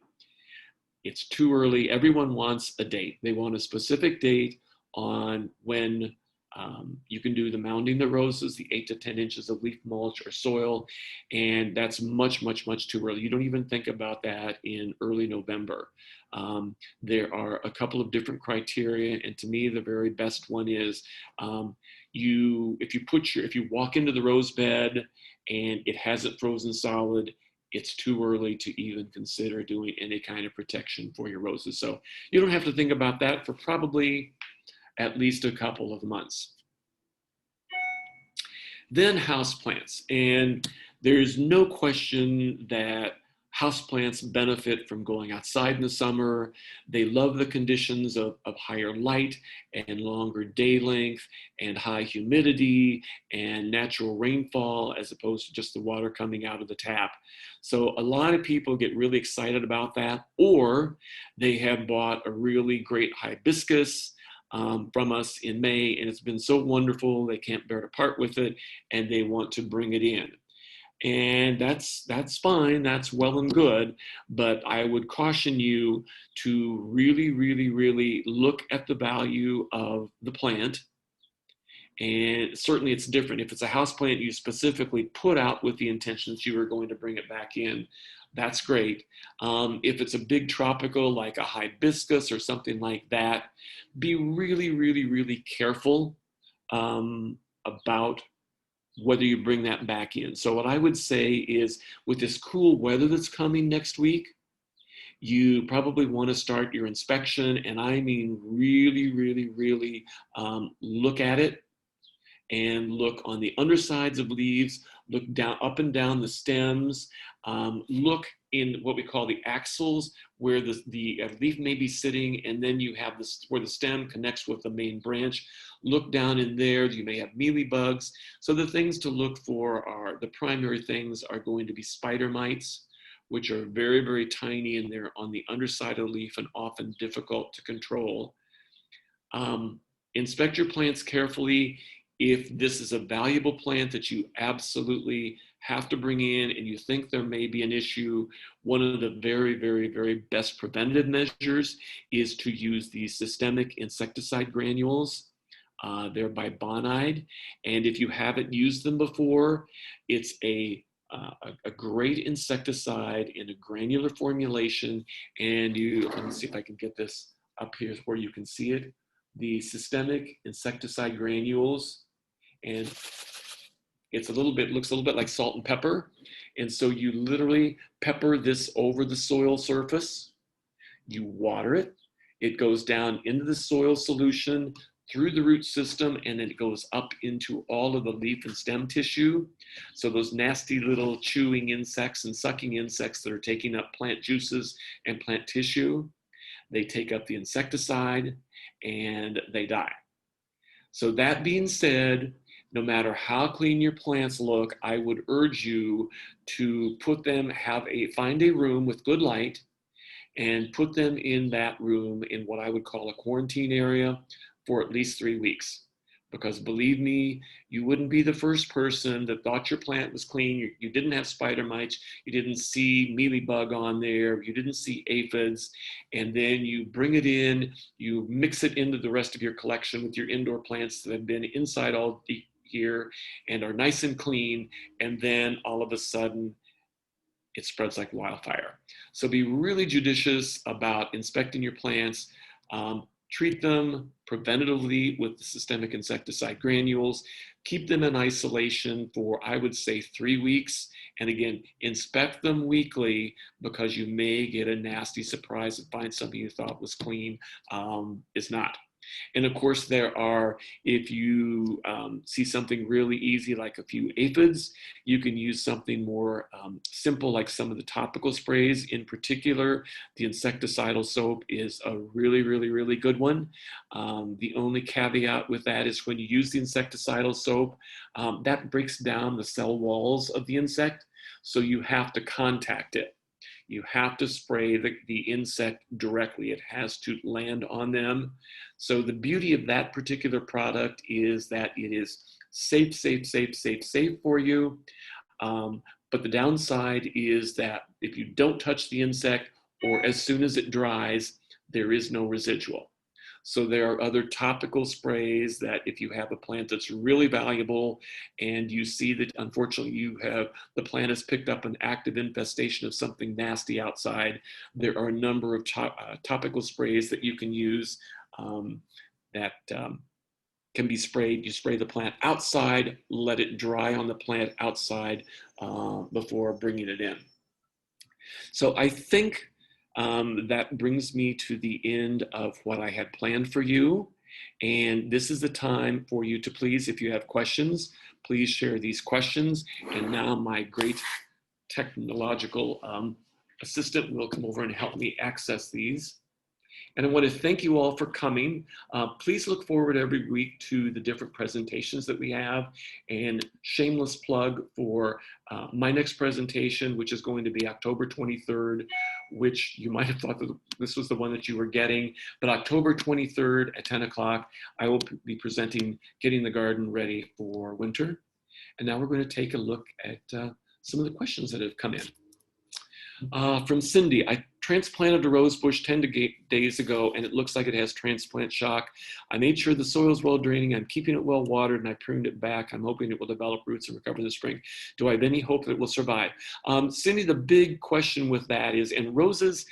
It's too early. Everyone wants a date. They want a specific date on when you can do the mounding the roses, the 8 to 10 inches of leaf mulch or soil, and that's much, much, much too early. You don't even think about that in early November. There are a couple of different criteria, and to me, the very best one is if you walk into the rose bed and it hasn't frozen solid, it's too early to even consider doing any kind of protection for your roses. So you don't have to think about that for probably at least a couple of months. Then houseplants, and there's no question that houseplants benefit from going outside in the summer. They love the conditions of higher light and longer day length and high humidity and natural rainfall, as opposed to just the water coming out of the tap. So a lot of people get really excited about that, or they have bought a really great hibiscus from us in May, and it's been so wonderful, they can't bear to part with it, and they want to bring it in. And that's fine, that's well and good, but I would caution you to really, really, really look at the value of the plant. And certainly it's different. If it's a house plant you specifically put out with the intention that you are going to bring it back in, that's great. If it's a big tropical like a hibiscus or something like that, be really, really, really careful about whether you bring that back in. So what I would say is, with this cool weather that's coming next week, you probably want to start your inspection, and I mean really, really, really look at it, and look on the undersides of leaves, look down, up and down the stems, look in what we call the axils, where the leaf may be sitting, and then you have this where the stem connects with the main branch. Look down in there, you may have mealybugs. So the things to look for are, the primary things are going to be spider mites, which are very, very tiny, and they're on the underside of the leaf and often difficult to control. Inspect your plants carefully. If this is a valuable plant that you absolutely have to bring in and you think there may be an issue, one of the very, very, very best preventative measures is to use the systemic insecticide granules. They're by Bonide, and if you haven't used them before, it's a great insecticide in a granular formulation. And let me see if I can get this up here where you can see it. The systemic insecticide granules, and it's looks a little bit like salt and pepper. And so you literally pepper this over the soil surface, you water it, it goes down into the soil solution, through the root system, and then it goes up into all of the leaf and stem tissue. So those nasty little chewing insects and sucking insects that are taking up plant juices and plant tissue, they take up the insecticide and they die. So that being said, no matter how clean your plants look, I would urge you to find a room with good light and put them in that room in what I would call a quarantine area for at least 3 weeks. Because believe me, you wouldn't be the first person that thought your plant was clean. You didn't have spider mites, you didn't see mealybug on there, you didn't see aphids, and then you bring it in, you mix it into the rest of your collection with your indoor plants that have been inside all year and are nice and clean, and then all of a sudden it spreads like wildfire. So be really judicious about inspecting your plants. Treat them preventatively with the systemic insecticide granules. Keep them in isolation for, I would say, 3 weeks. And again, inspect them weekly, because you may get a nasty surprise and find something you thought was clean is not. And of course, if you see something really easy, like a few aphids, you can use something more simple, like some of the topical sprays. In particular, the insecticidal soap is a really, really, really good one. The only caveat with that is when you use the insecticidal soap, that breaks down the cell walls of the insect, so you have to contact it. You have to spray the insect directly. It has to land on them. So the beauty of that particular product is that it is safe for you. But the downside is that if you don't touch the insect, or as soon as it dries, there is no residual. So there are other topical sprays that, if you have a plant that's really valuable and you see that unfortunately the plant has picked up an active infestation of something nasty outside, there are a number of topical sprays that you can use that can be sprayed. You spray the plant outside, let it dry on the plant outside before bringing it in. So I think that brings me to the end of what I had planned for you. And this is the time for you to please, if you have questions, please share these questions. And now my great technological assistant will come over and help me access these. And I want to thank you all for coming. Please look forward every week to the different presentations that we have. And shameless plug for my next presentation, which is going to be October 23rd, which you might have thought that this was the one that you were getting, but October 23rd at 10 o'clock, I will be presenting Getting the Garden Ready for Winter. And now we're going to take a look at some of the questions that have come in. From Cindy, I transplanted a rose bush 10 days ago, and it looks like it has transplant shock. I made sure the soil is well draining. I'm keeping it well watered, and I pruned it back. I'm hoping it will develop roots and recover in the spring. Do I have any hope that it will survive? Cindy, the big question with that is, and roses,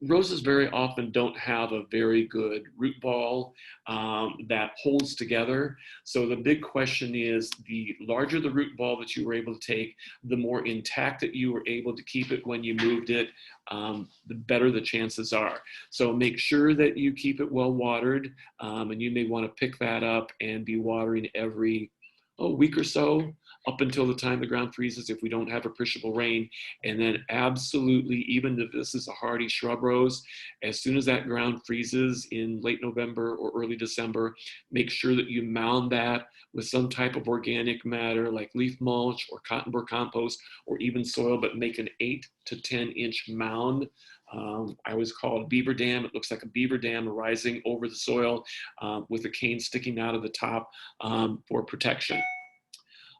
roses very often don't have a very good root ball that holds together. So the big question is, the larger the root ball that you were able to take, the more intact that you were able to keep it when you moved it, the better the chances are. So make sure that you keep it well watered, and you may want to pick that up and be watering every week or so, up until the time the ground freezes if we don't have appreciable rain. And then absolutely, even if this is a hardy shrub rose, as soon as that ground freezes in late November or early December, make sure that you mound that with some type of organic matter like leaf mulch or cotton burr compost or even soil, but make an 8 to 10 inch mound. I always call it a beaver dam. It looks like a beaver dam rising over the soil with a cane sticking out of the top for protection.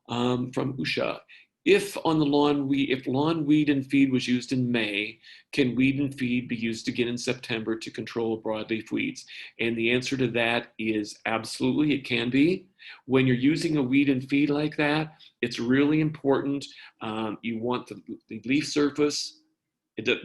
From Usha, if lawn weed and feed was used in May, can weed and feed be used again in September to control broadleaf weeds? And the answer to that is absolutely, it can be. When you're using a weed and feed like that, it's really important. You want the leaf surface.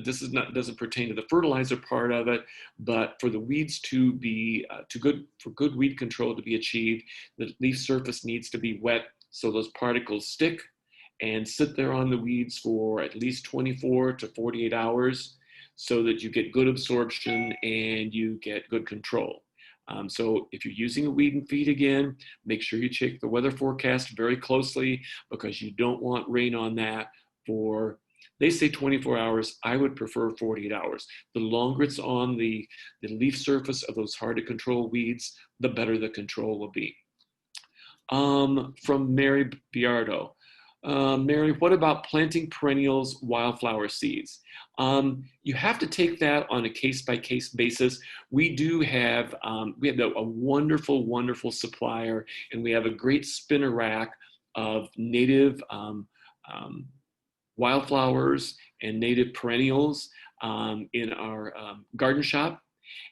Doesn't pertain to the fertilizer part of it, but for the weeds to be for good weed control to be achieved, the leaf surface needs to be wet so those particles stick and sit there on the weeds for at least 24 to 48 hours so that you get good absorption and you get good control. So if you're using a weed and feed again, make sure you check the weather forecast very closely, because you don't want rain on that for, they say 24 hours. I would prefer 48 hours. The longer it's on the leaf surface of those hard to control weeds, the better the control will be. From Mary Biardo. Mary, what about planting perennials wildflower seeds? You have to take that on a case-by-case basis. We do have, we have a wonderful, wonderful supplier, and we have a great spinner rack of native wildflowers and native perennials in our garden shop.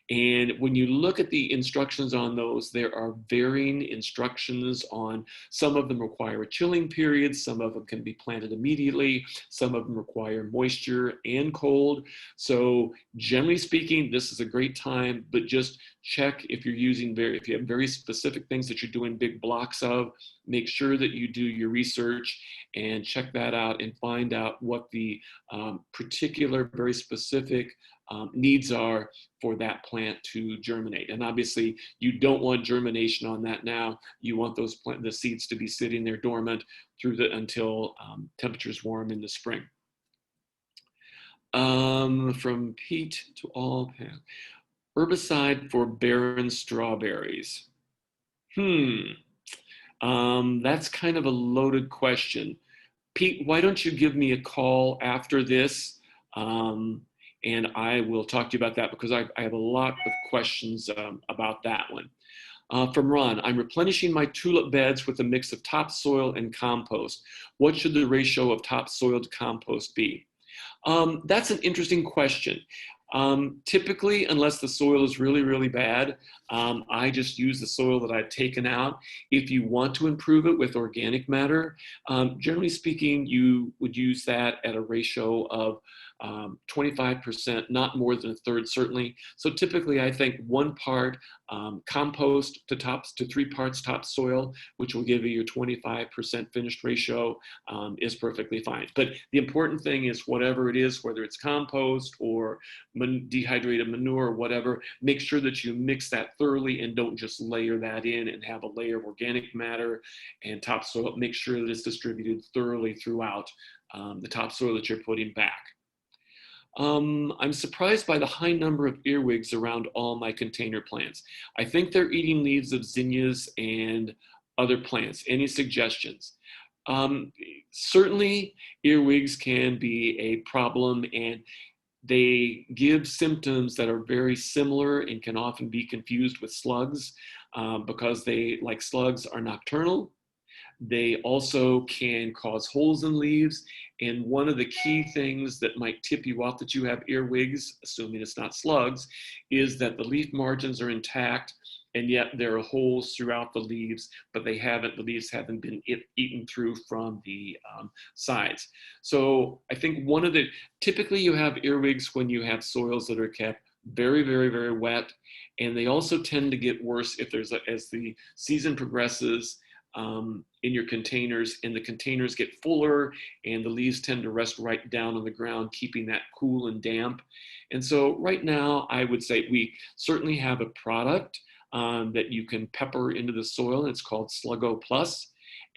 And when you look at the instructions on those, there are varying instructions on, some of them require a chilling period, some of them can be planted immediately, some of them require moisture and cold. So generally speaking, this is a great time, but just check if you're using if you have very specific things that you're doing big blocks of, make sure that you do your research and check that out and find out what the particular, very specific needs are for that plant to germinate. And obviously you don't want germination on that now. You want the seeds to be sitting there dormant until temperatures warm in the spring. From Pete to all, herbicide for barren strawberries. That's kind of a loaded question. Pete, why don't you give me a call after this? And I will talk to you about that, because I have a lot of questions about that one. From Ron, I'm replenishing my tulip beds with a mix of topsoil and compost. What should the ratio of topsoil to compost be? That's an interesting question. Typically, unless the soil is really, really bad, I just use the soil that I've taken out. If you want to improve it with organic matter, generally speaking, you would use that at a ratio of 25%, not more than a third, certainly. So typically, I think 1 part compost to 3 parts topsoil, which will give you your 25% finished ratio, is perfectly fine. But the important thing is, whatever it is, whether it's compost or dehydrated manure or whatever, make sure that you mix that thoroughly and don't just layer that in and have a layer of organic matter and topsoil. Make sure that it's distributed thoroughly throughout the topsoil that you're putting back. I'm surprised by the high number of earwigs around all my container plants. I think they're eating leaves of zinnias and other plants. Any suggestions? Certainly, earwigs can be a problem, and they give symptoms that are very similar and can often be confused with slugs because they, like slugs, are nocturnal. They also can cause holes in leaves. And one of the key things that might tip you off that you have earwigs, assuming it's not slugs, is that the leaf margins are intact and yet there are holes throughout the leaves, but the leaves haven't been eaten through from the sides. So I think typically you have earwigs when you have soils that are kept very, very, very wet, and they also tend to get worse if as the season progresses in your containers, and the containers get fuller and the leaves tend to rest right down on the ground, keeping that cool and damp. And so right now, I would say we certainly have a product that you can pepper into the soil. It's called Sluggo Plus,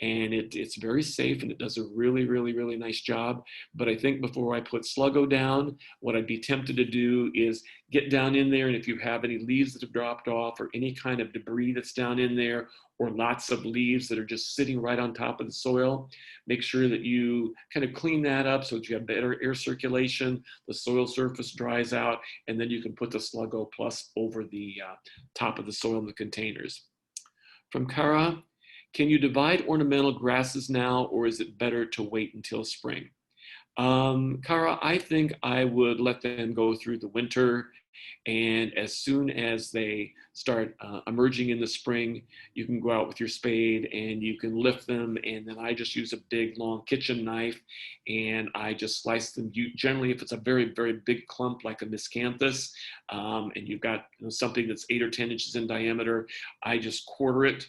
and it's very safe and it does a really, really, really nice job. But I think before I put Sluggo down, what I'd be tempted to do is get down in there, and if you have any leaves that have dropped off or any kind of debris that's down in there, or lots of leaves that are just sitting right on top of the soil, make sure that you kind of clean that up so that you have better air circulation, the soil surface dries out, and then you can put the Sluggo Plus over the top of the soil in the containers. From Kara, can you divide ornamental grasses now, or is it better to wait until spring? Kara, I think I would let them go through the winter, and as soon as they start emerging in the spring, you can go out with your spade and you can lift them, and then I just use a big long kitchen knife and I just slice them. Generally, if it's a very, very big clump like a miscanthus, and you've got something that's 8 or 10 inches in diameter, I just quarter it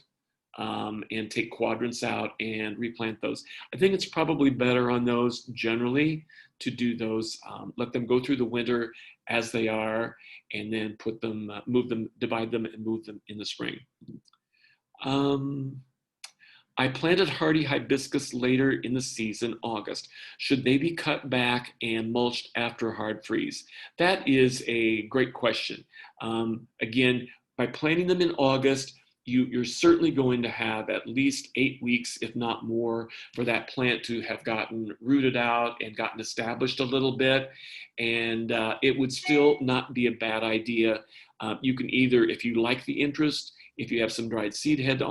and take quadrants out and replant those. I think it's probably better on those generally to do those, let them go through the winter as they are, and then put them, move them, divide them and move them in the spring. I planted hardy hibiscus later in the season, August. Should they be cut back and mulched after a hard freeze? That is a great question. Again, by planting them in August, you're certainly going to have at least 8 weeks, if not more, for that plant to have gotten rooted out and gotten established a little bit. And it would still not be a bad idea. You can either, if you like the interest, if you have some dried seed heads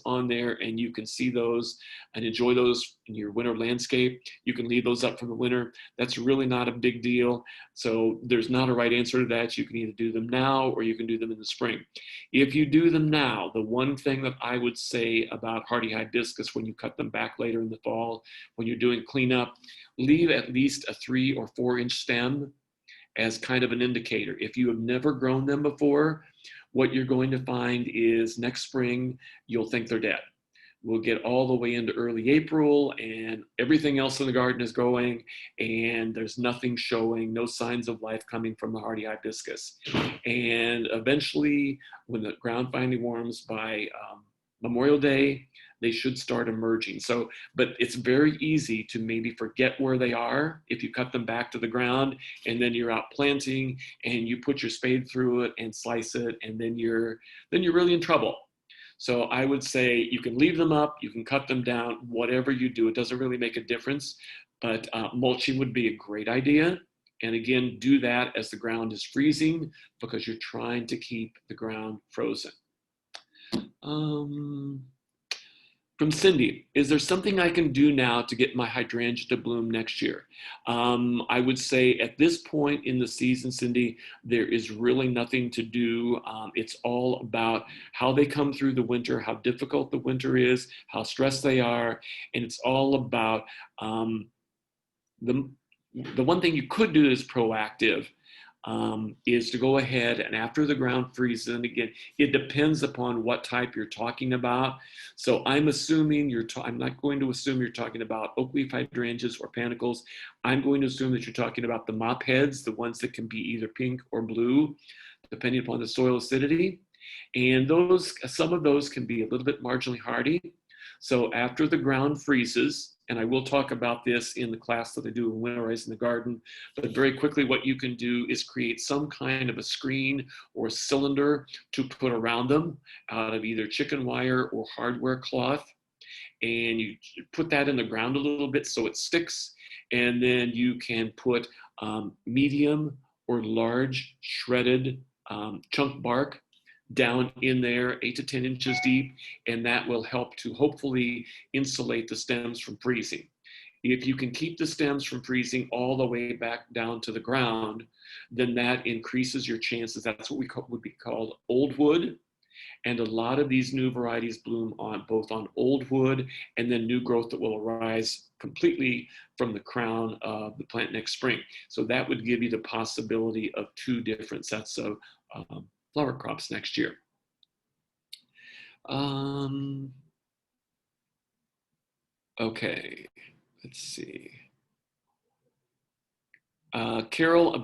on there and you can see those and enjoy those in your winter landscape, you can leave those up from the winter. That's really not a big deal. So there's not a right answer to that. You can either do them now or you can do them in the spring. If you do them now, the one thing that I would say about hardy hibiscus when you cut them back later in the fall, when you're doing cleanup, leave at least a 3 or 4 inch stem as kind of an indicator. If you have never grown them before, what you're going to find is next spring, you'll think they're dead. We'll get all the way into early April and everything else in the garden is growing and there's nothing showing, no signs of life coming from the hardy hibiscus. And eventually, when the ground finally warms by Memorial Day, they should start emerging. So, but it's very easy to maybe forget where they are if you cut them back to the ground and then you're out planting and you put your spade through it and slice it, and then you're really in trouble. So I would say you can leave them up, you can cut them down, whatever you do, it doesn't really make a difference, but mulching would be a great idea. And again, do that as the ground is freezing because you're trying to keep the ground frozen. From Cindy, is there something I can do now to get my hydrangea to bloom next year? I would say at this point in the season, Cindy, there is really nothing to do. It's all about how they come through the winter, how difficult the winter is, how stressed they are, and it's all about the one thing you could do is proactive. Is to go ahead and after the ground freezes, and again, it depends upon what type you're talking about. So I'm assuming I'm not going to assume you're talking about oak leaf hydrangeas or panicles. I'm going to assume that you're talking about the mop heads, the ones that can be either pink or blue, depending upon the soil acidity. And some of those can be a little bit marginally hardy. So after the ground freezes, and I will talk about this in the class that I do in Winterizing the Garden, but very quickly what you can do is create some kind of a screen or cylinder to put around them out of either chicken wire or hardware cloth. And you put that in the ground a little bit so it sticks, and then you can put medium or large shredded chunk bark down in there 8 to 10 inches deep, and that will help to hopefully insulate the stems from freezing. If you can keep the stems from freezing all the way back down to the ground, then that increases your chances. That's what would be called old wood. And a lot of these new varieties bloom on both on old wood and then new growth that will arise completely from the crown of the plant next spring. So that would give you the possibility of 2 different sets of flower crops next year. Okay, let's see. Carol,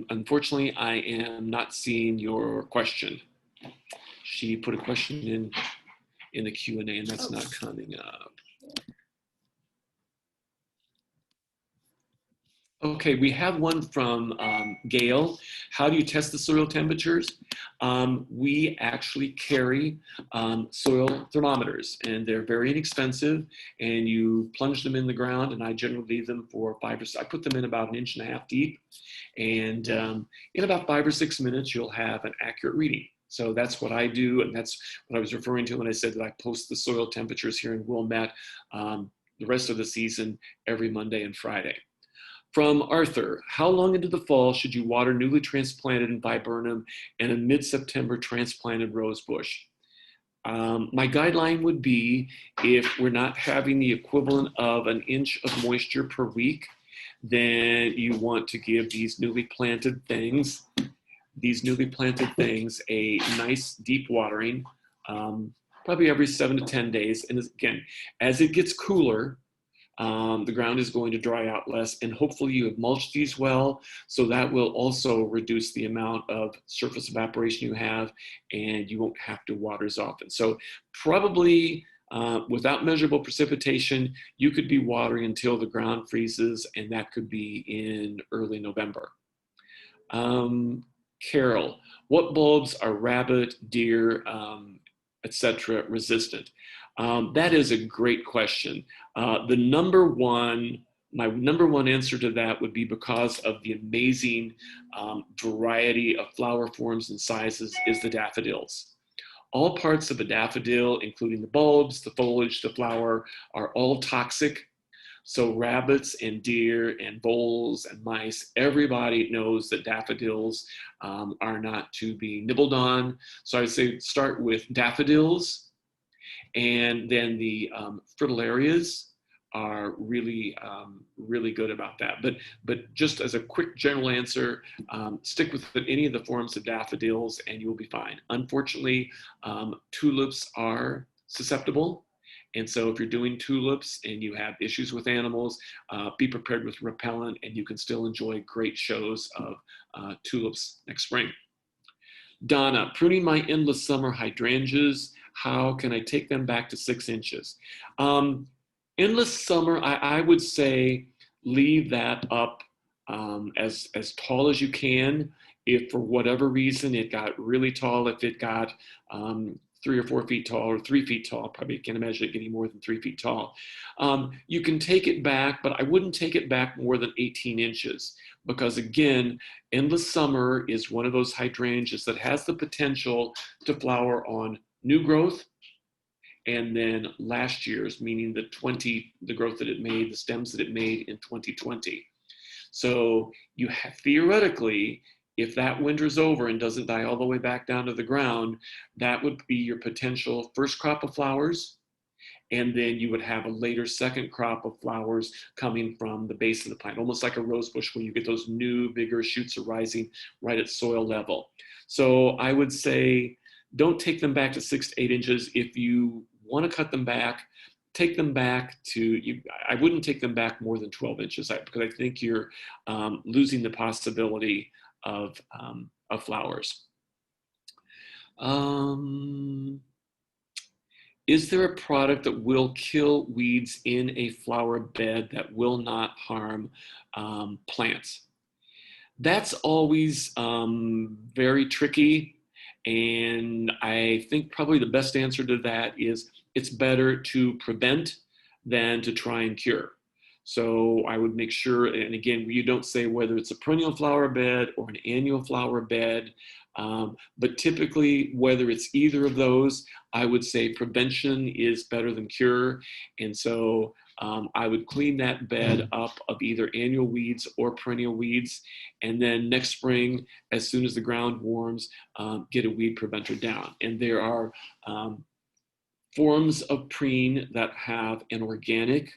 unfortunately, I am not seeing your question. She put a question in the Q&A and that's not coming up. Okay, we have one from Gail. How do you test the soil temperatures? We actually carry soil thermometers, and they're very inexpensive, and you plunge them in the ground, and I generally leave them for I put them in about 1.5 inches deep, and in about 5 or 6 minutes, you'll have an accurate reading. So that's what I do, and that's what I was referring to when I said that I post the soil temperatures here in Wilmette the rest of the season every Monday and Friday. From Arthur, how long into the fall should you water newly transplanted viburnum and a mid-September transplanted rose bush? My guideline would be, if we're not having the equivalent of 1 inch of moisture per week, then you want to give these newly planted things a nice deep watering, probably every 7 to 10 days. And again, as it gets cooler, the ground is going to dry out less, and hopefully you have mulched these well, so that will also reduce the amount of surface evaporation you have, and you won't have to water as often. So probably without measurable precipitation, you could be watering until the ground freezes, and that could be in early November. Carol, what bulbs are rabbit, deer, etc. resistant? That is a great question. My number one answer to that would be because of the amazing variety of flower forms and sizes is the daffodils. All parts of a daffodil, including the bulbs, the foliage, the flower, are all toxic. So rabbits and deer and voles and mice, everybody knows that daffodils are not to be nibbled on. So I'd say start with daffodils, and then the fritillarias are really, really good about that. But just as a quick general answer, stick with any of the forms of daffodils and you'll be fine. Unfortunately, tulips are susceptible. And so if you're doing tulips and you have issues with animals, be prepared with repellent, and you can still enjoy great shows of tulips next spring. Donna, pruning my endless summer hydrangeas, how can I take them back to 6 inches? Endless summer, I would say leave that up as tall as you can. If for whatever reason it got really tall, if it got 3 or 4 feet tall or 3 feet tall, probably can't imagine it getting more than 3 feet tall. You can take it back, but I wouldn't take it back more than 18 inches because again, endless summer is one of those hydrangeas that has the potential to flower on new growth and then last year's, meaning the growth that it made, the stems that it made in 2020. So you have, theoretically, if that winter's over and doesn't die all the way back down to the ground, that would be your potential first crop of flowers. And then you would have a later second crop of flowers coming from the base of the plant, almost like a rose bush where you get those new, vigorous shoots arising right at soil level. So I would say, don't take them back to 6 to 8 inches. If you want to cut them back, take them back to, I wouldn't take them back more than 12 inches because I think you're losing the possibility of flowers. Is there a product that will kill weeds in a flower bed that will not harm plants? That's always very tricky. And I think probably the best answer to that is it's better to prevent than to try and cure. So I would make sure, and again, you don't say whether it's a perennial flower bed or an annual flower bed, but typically whether it's either of those, I would say prevention is better than cure. And so I would clean that bed up of either annual weeds or perennial weeds. And then next spring, as soon as the ground warms, get a weed preventer down. And there are forms of preen that have an organic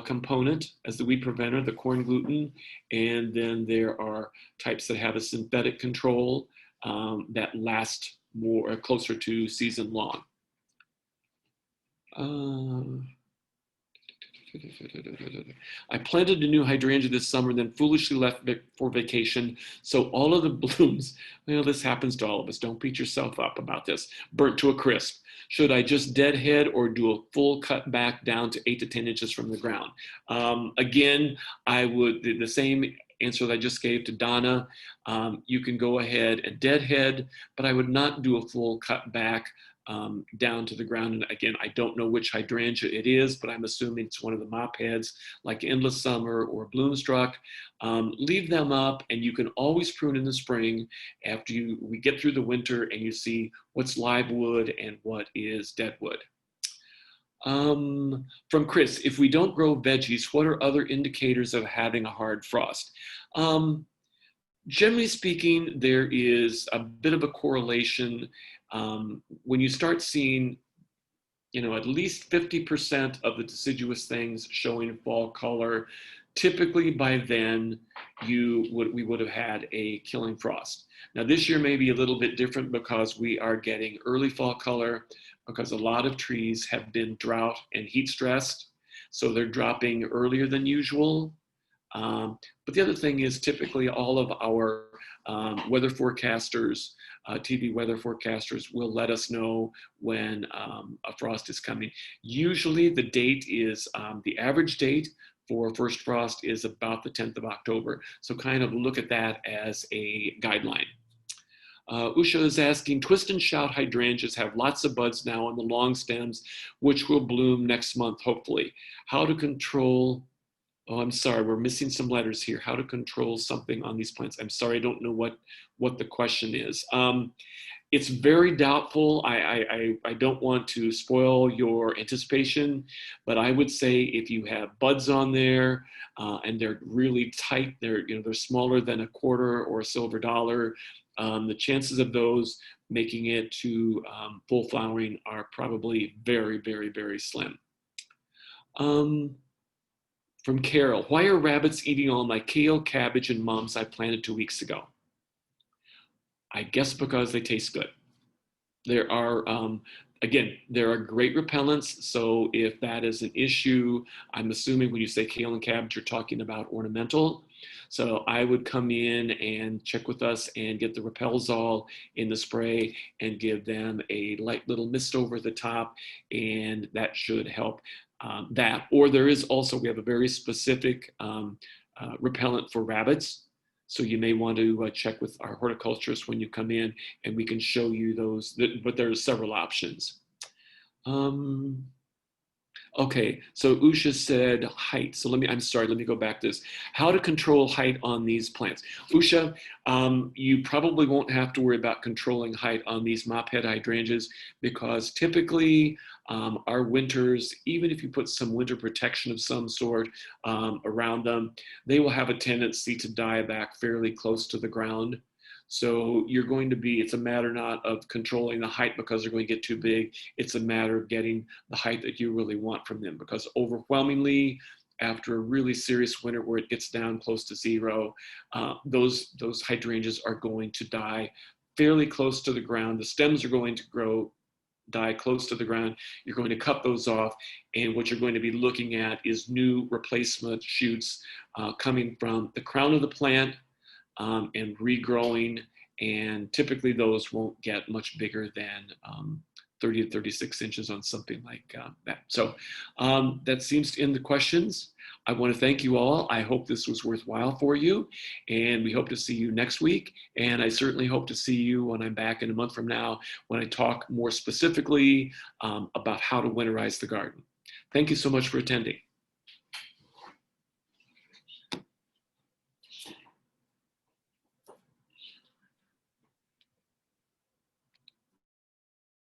component as the weed preventer, the corn gluten, and then there are types that have a synthetic control that last more closer to season long. I planted a new hydrangea this summer, then foolishly left for vacation. So all of the blooms, well, this happens to all of us. Don't beat yourself up about this. Burnt to a crisp. Should I just deadhead or do a full cut back down to 8 to 10 inches from the ground? Again, I would, the same answer that I just gave to Donna, you can go ahead and deadhead, but I would not do a full cut back down to the ground. And again, I don't know which hydrangea it is, but I'm assuming it's one of the mop heads like Endless Summer or Bloomstruck. Leave them up, and you can always prune in the spring after we get through the winter and you see what's live wood and what is dead wood. From Chris, if we don't grow veggies, what are other indicators of having a hard frost? Generally speaking, there is a bit of a correlation. When you start seeing, at least 50% of the deciduous things showing fall color, typically by then we would have had a killing frost. Now this year may be a little bit different because we are getting early fall color because a lot of trees have been drought and heat stressed, so they're dropping earlier than usual. But the other thing is typically all of our weather forecasters, TV weather forecasters will let us know when a frost is coming. Usually the date is, the average date for first frost is about the 10th of October. So kind of look at that as a guideline. Usha is asking, twist and shout hydrangeas have lots of buds now on the long stems, which will bloom next month, hopefully. How to control, oh, I'm sorry, we're missing some letters here. How to control something on these plants. I'm sorry, I don't know what the question is. It's very doubtful. I don't want to spoil your anticipation, but I would say if you have buds on there and they're really tight, they're smaller than a quarter or a silver dollar, the chances of those making it to full flowering are probably very, very, very slim. From Carol, why are rabbits eating all my kale, cabbage, and mums I planted 2 weeks ago? I guess because they taste good. There are, again, there are great repellents. So if that is an issue, I'm assuming when you say kale and cabbage, you're talking about ornamental. So I would come in and check with us and get the Repelzol in the spray and give them a light little mist over the top, and that should help that. Or there is also, we have a very specific repellent for rabbits. So you may want to check with our horticulturist when you come in, and we can show you those, but there are several options. Okay, so Usha said height. So let me go back to this. How to control height on these plants. Usha, you probably won't have to worry about controlling height on these mophead hydrangeas because typically our winters, even if you put some winter protection of some sort around them, they will have a tendency to die back fairly close to the ground. So it's a matter not of controlling the height because they're going to get too big. It's a matter of getting the height that you really want from them, because overwhelmingly, after a really serious winter where it gets down close to zero, those hydrangeas are going to die fairly close to the ground. The stems are going to die close to the ground. You're going to cut those off, and what you're going to be looking at is new replacement shoots coming from the crown of the plant and regrowing, and typically those won't get much bigger than 30 to 36 inches on something like that. So that seems to end the questions. I want to thank you all. I hope this was worthwhile for you, and we hope to see you next week. And I certainly hope to see you when I'm back in a month from now when I talk more specifically about how to winterize the garden. Thank you so much for attending.